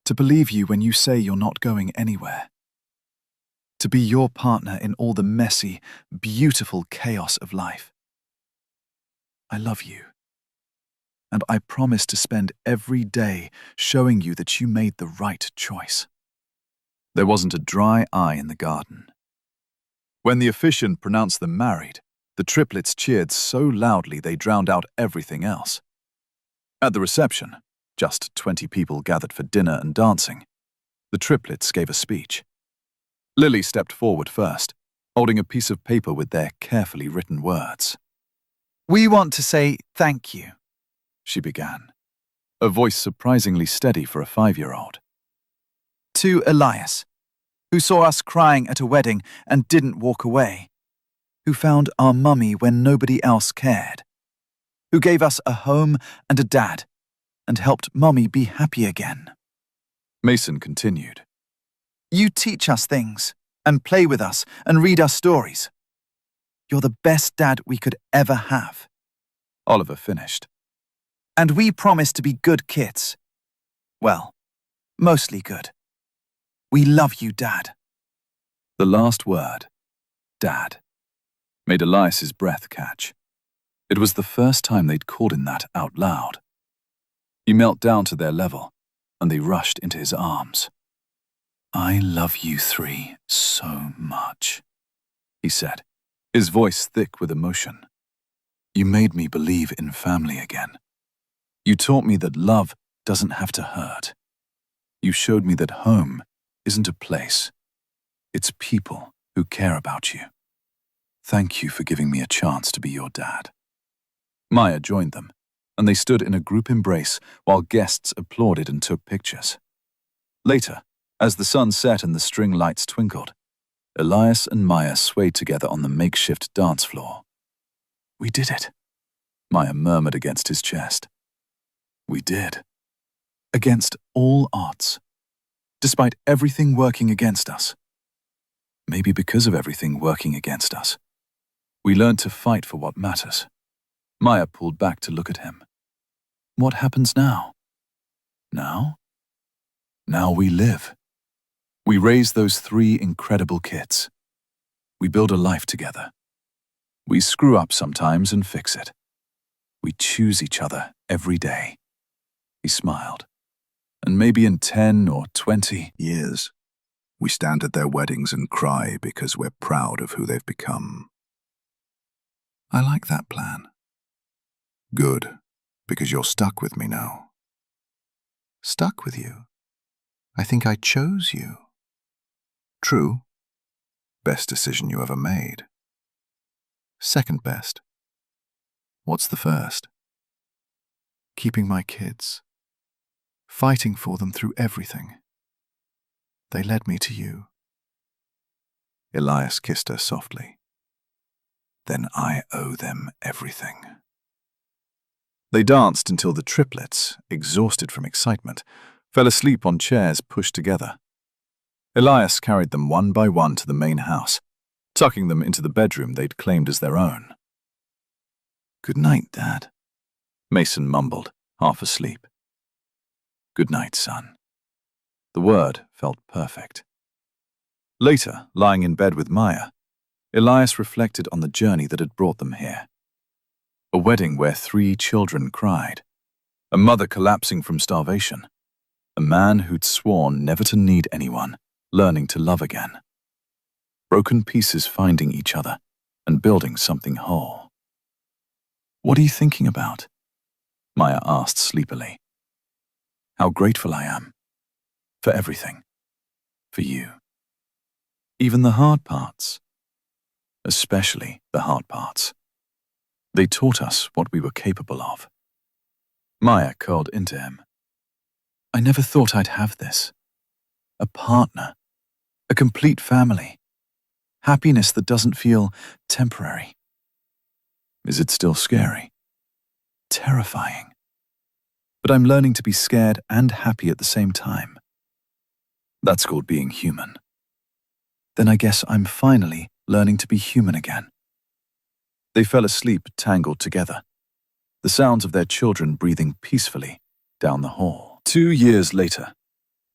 to believe you when you say you're not going anywhere, to be your partner in all the messy, beautiful chaos of life. I love you, and I promise to spend every day showing you that you made the right choice. There wasn't a dry eye in the garden. When the officiant pronounced them married, the triplets cheered so loudly they drowned out everything else. At the reception, just 20 people gathered for dinner and dancing. The triplets gave a speech. Lily stepped forward first, holding a piece of paper with their carefully written words.
We want to say thank you,
she began, a voice surprisingly steady for a 5-year-old.
To Elias, who saw us crying at a wedding and didn't walk away, who found our mummy when nobody else cared, who gave us a home and a dad, and helped Mummy be happy again.
Mason continued.
You teach us things, and play with us, and read us stories. You're the best dad we could ever have.
Oliver finished.
And we promise to be good kids. Well, mostly good. We love you, Dad.
The last word, Dad, made Elias's breath catch. It was the first time they'd called him that out loud. He knelt down to their level, and they rushed into his arms. I love you three so much, he said, his voice thick with emotion. You made me believe in family again. You taught me that love doesn't have to hurt. You showed me that home isn't a place. It's people who care about you. Thank you for giving me a chance to be your dad. Maya joined them, and they stood in a group embrace while guests applauded and took pictures. Later, as the sun set and the string lights twinkled, Elias and Maya swayed together on the makeshift dance floor. We did it, Maya murmured against his chest. We did. Against all odds. Despite everything working against us. Maybe because of everything working against us. We learned to fight for what matters. Maya pulled back to look at him. What happens now? Now? Now we live. We raise those 3 incredible kids. We build a life together. We screw up sometimes and fix it. We choose each other every day. He smiled. And maybe in 10 or 20
years, we stand at their weddings and cry because we're proud of who they've become. I like that plan. Good, because you're stuck with me now. Stuck with you? I think I chose you. True. Best decision you ever made. Second best. What's the first? Keeping my kids. Fighting for them through everything. They led me to you. Elias kissed her softly. Then I owe them everything.
They danced until the triplets, exhausted from excitement, fell asleep on chairs pushed together. Elias carried them one by one to the main house, tucking them into the bedroom they'd claimed as their own. Good night, Dad, Mason mumbled, half asleep. Good night, son. The word felt perfect. Later, lying in bed with Maya, Elias reflected on the journey that had brought them here. A wedding where 3 children cried, a mother collapsing from starvation, a man who'd sworn never to need anyone, learning to love again. Broken pieces finding each other and building something whole. What are you thinking about? Maya asked sleepily. How grateful I am. For everything. For you. Even the hard parts. Especially the hard parts. They taught us what we were capable of. Maya curled into him. I never thought I'd have this. A partner. A complete family. Happiness that doesn't feel temporary. Is it still scary? Terrifying. But I'm learning to be scared and happy at the same time. That's called being human. Then I guess I'm finally learning to be human again. They fell asleep tangled together, the sounds of their children breathing peacefully down the hall. 2 years later,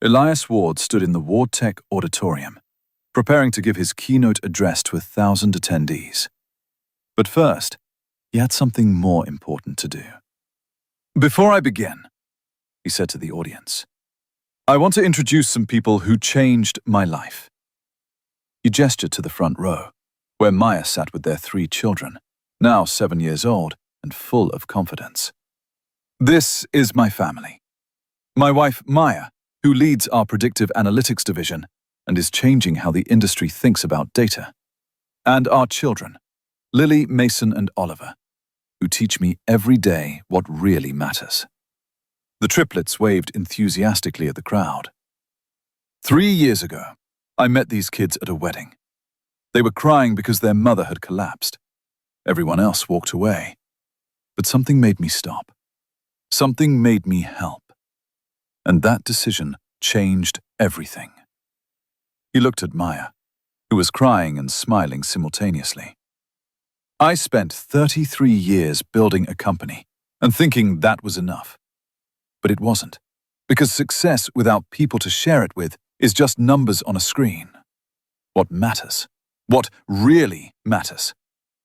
Elias Ward stood in the Ward Tech auditorium, preparing to give his keynote address to 1,000 attendees. But first, he had something more important to do. Before I begin, he said to the audience, I want to introduce some people who changed my life. He gestured to the front row, where Maya sat with their 3 children, now 7 years old and full of confidence. This is my family. My wife, Maya, who leads our predictive analytics division and is changing how the industry thinks about data. And our children, Lily, Mason, and Oliver, who teach me every day what really matters. The triplets waved enthusiastically at the crowd. 3 years ago, I met these kids at a wedding. They were crying because their mother had collapsed. Everyone else walked away. But something made me stop. Something made me help. And that decision changed everything. He looked at Maya, who was crying and smiling simultaneously. I spent 33 years building a company and thinking that was enough. But it wasn't, because success without people to share it with is just numbers on a screen. What matters, what really matters,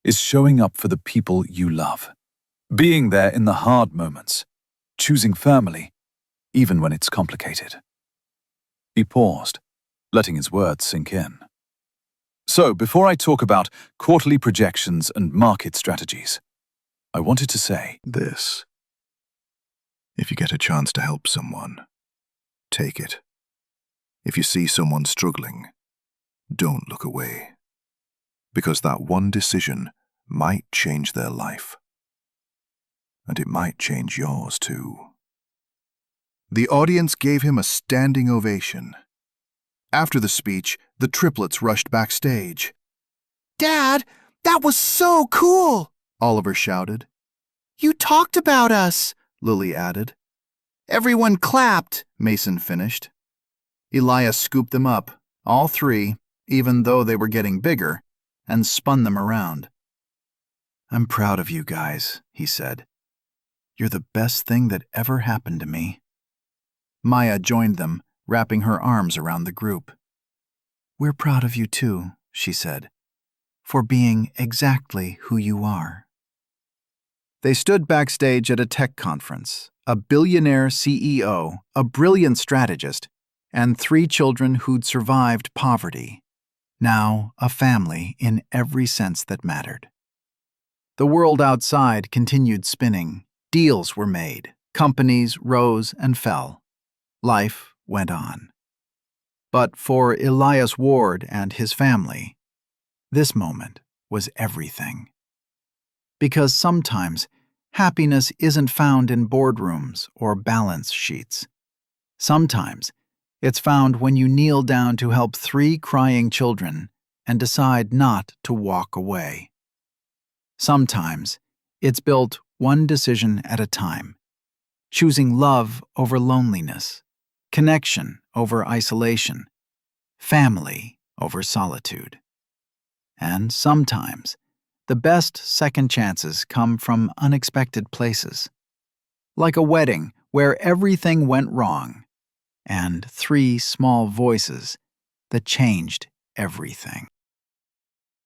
is showing up for the people you love. Being there in the hard moments, choosing family, even when it's complicated. He paused, letting his words sink in. So, before I talk about quarterly projections and market strategies, I wanted to say
This. If you get a chance to help someone, take it. If you see someone struggling, don't look away. Because that one decision might change their life. And it might change yours too. The audience gave him a standing ovation. After the speech, the triplets rushed backstage.
Dad, that was so cool,
Oliver shouted.
You talked about us,
Lily added.
Everyone clapped,
Mason finished. Elias scooped them up, all 3, even though they were getting bigger, and spun them around. I'm proud of you guys, he said. You're the best thing that ever happened to me. Maya joined them, wrapping her arms around the group. We're proud of you too, she said, for being exactly who you are. They stood backstage at a tech conference, a billionaire CEO, a brilliant strategist, and 3 children who'd survived poverty. Now a family in every sense that mattered. The world outside continued spinning. Deals were made. Companies rose and fell. Life went on. But for Elias Ward and his family, this moment was everything. Because sometimes happiness isn't found in boardrooms or balance sheets. Sometimes it's found when you kneel down to help 3 crying children and decide not to walk away. Sometimes it's built one decision at a time, choosing love over loneliness, connection over isolation, family over solitude. And sometimes the best second chances come from unexpected places, like a wedding where everything went wrong, and 3 small voices that changed everything.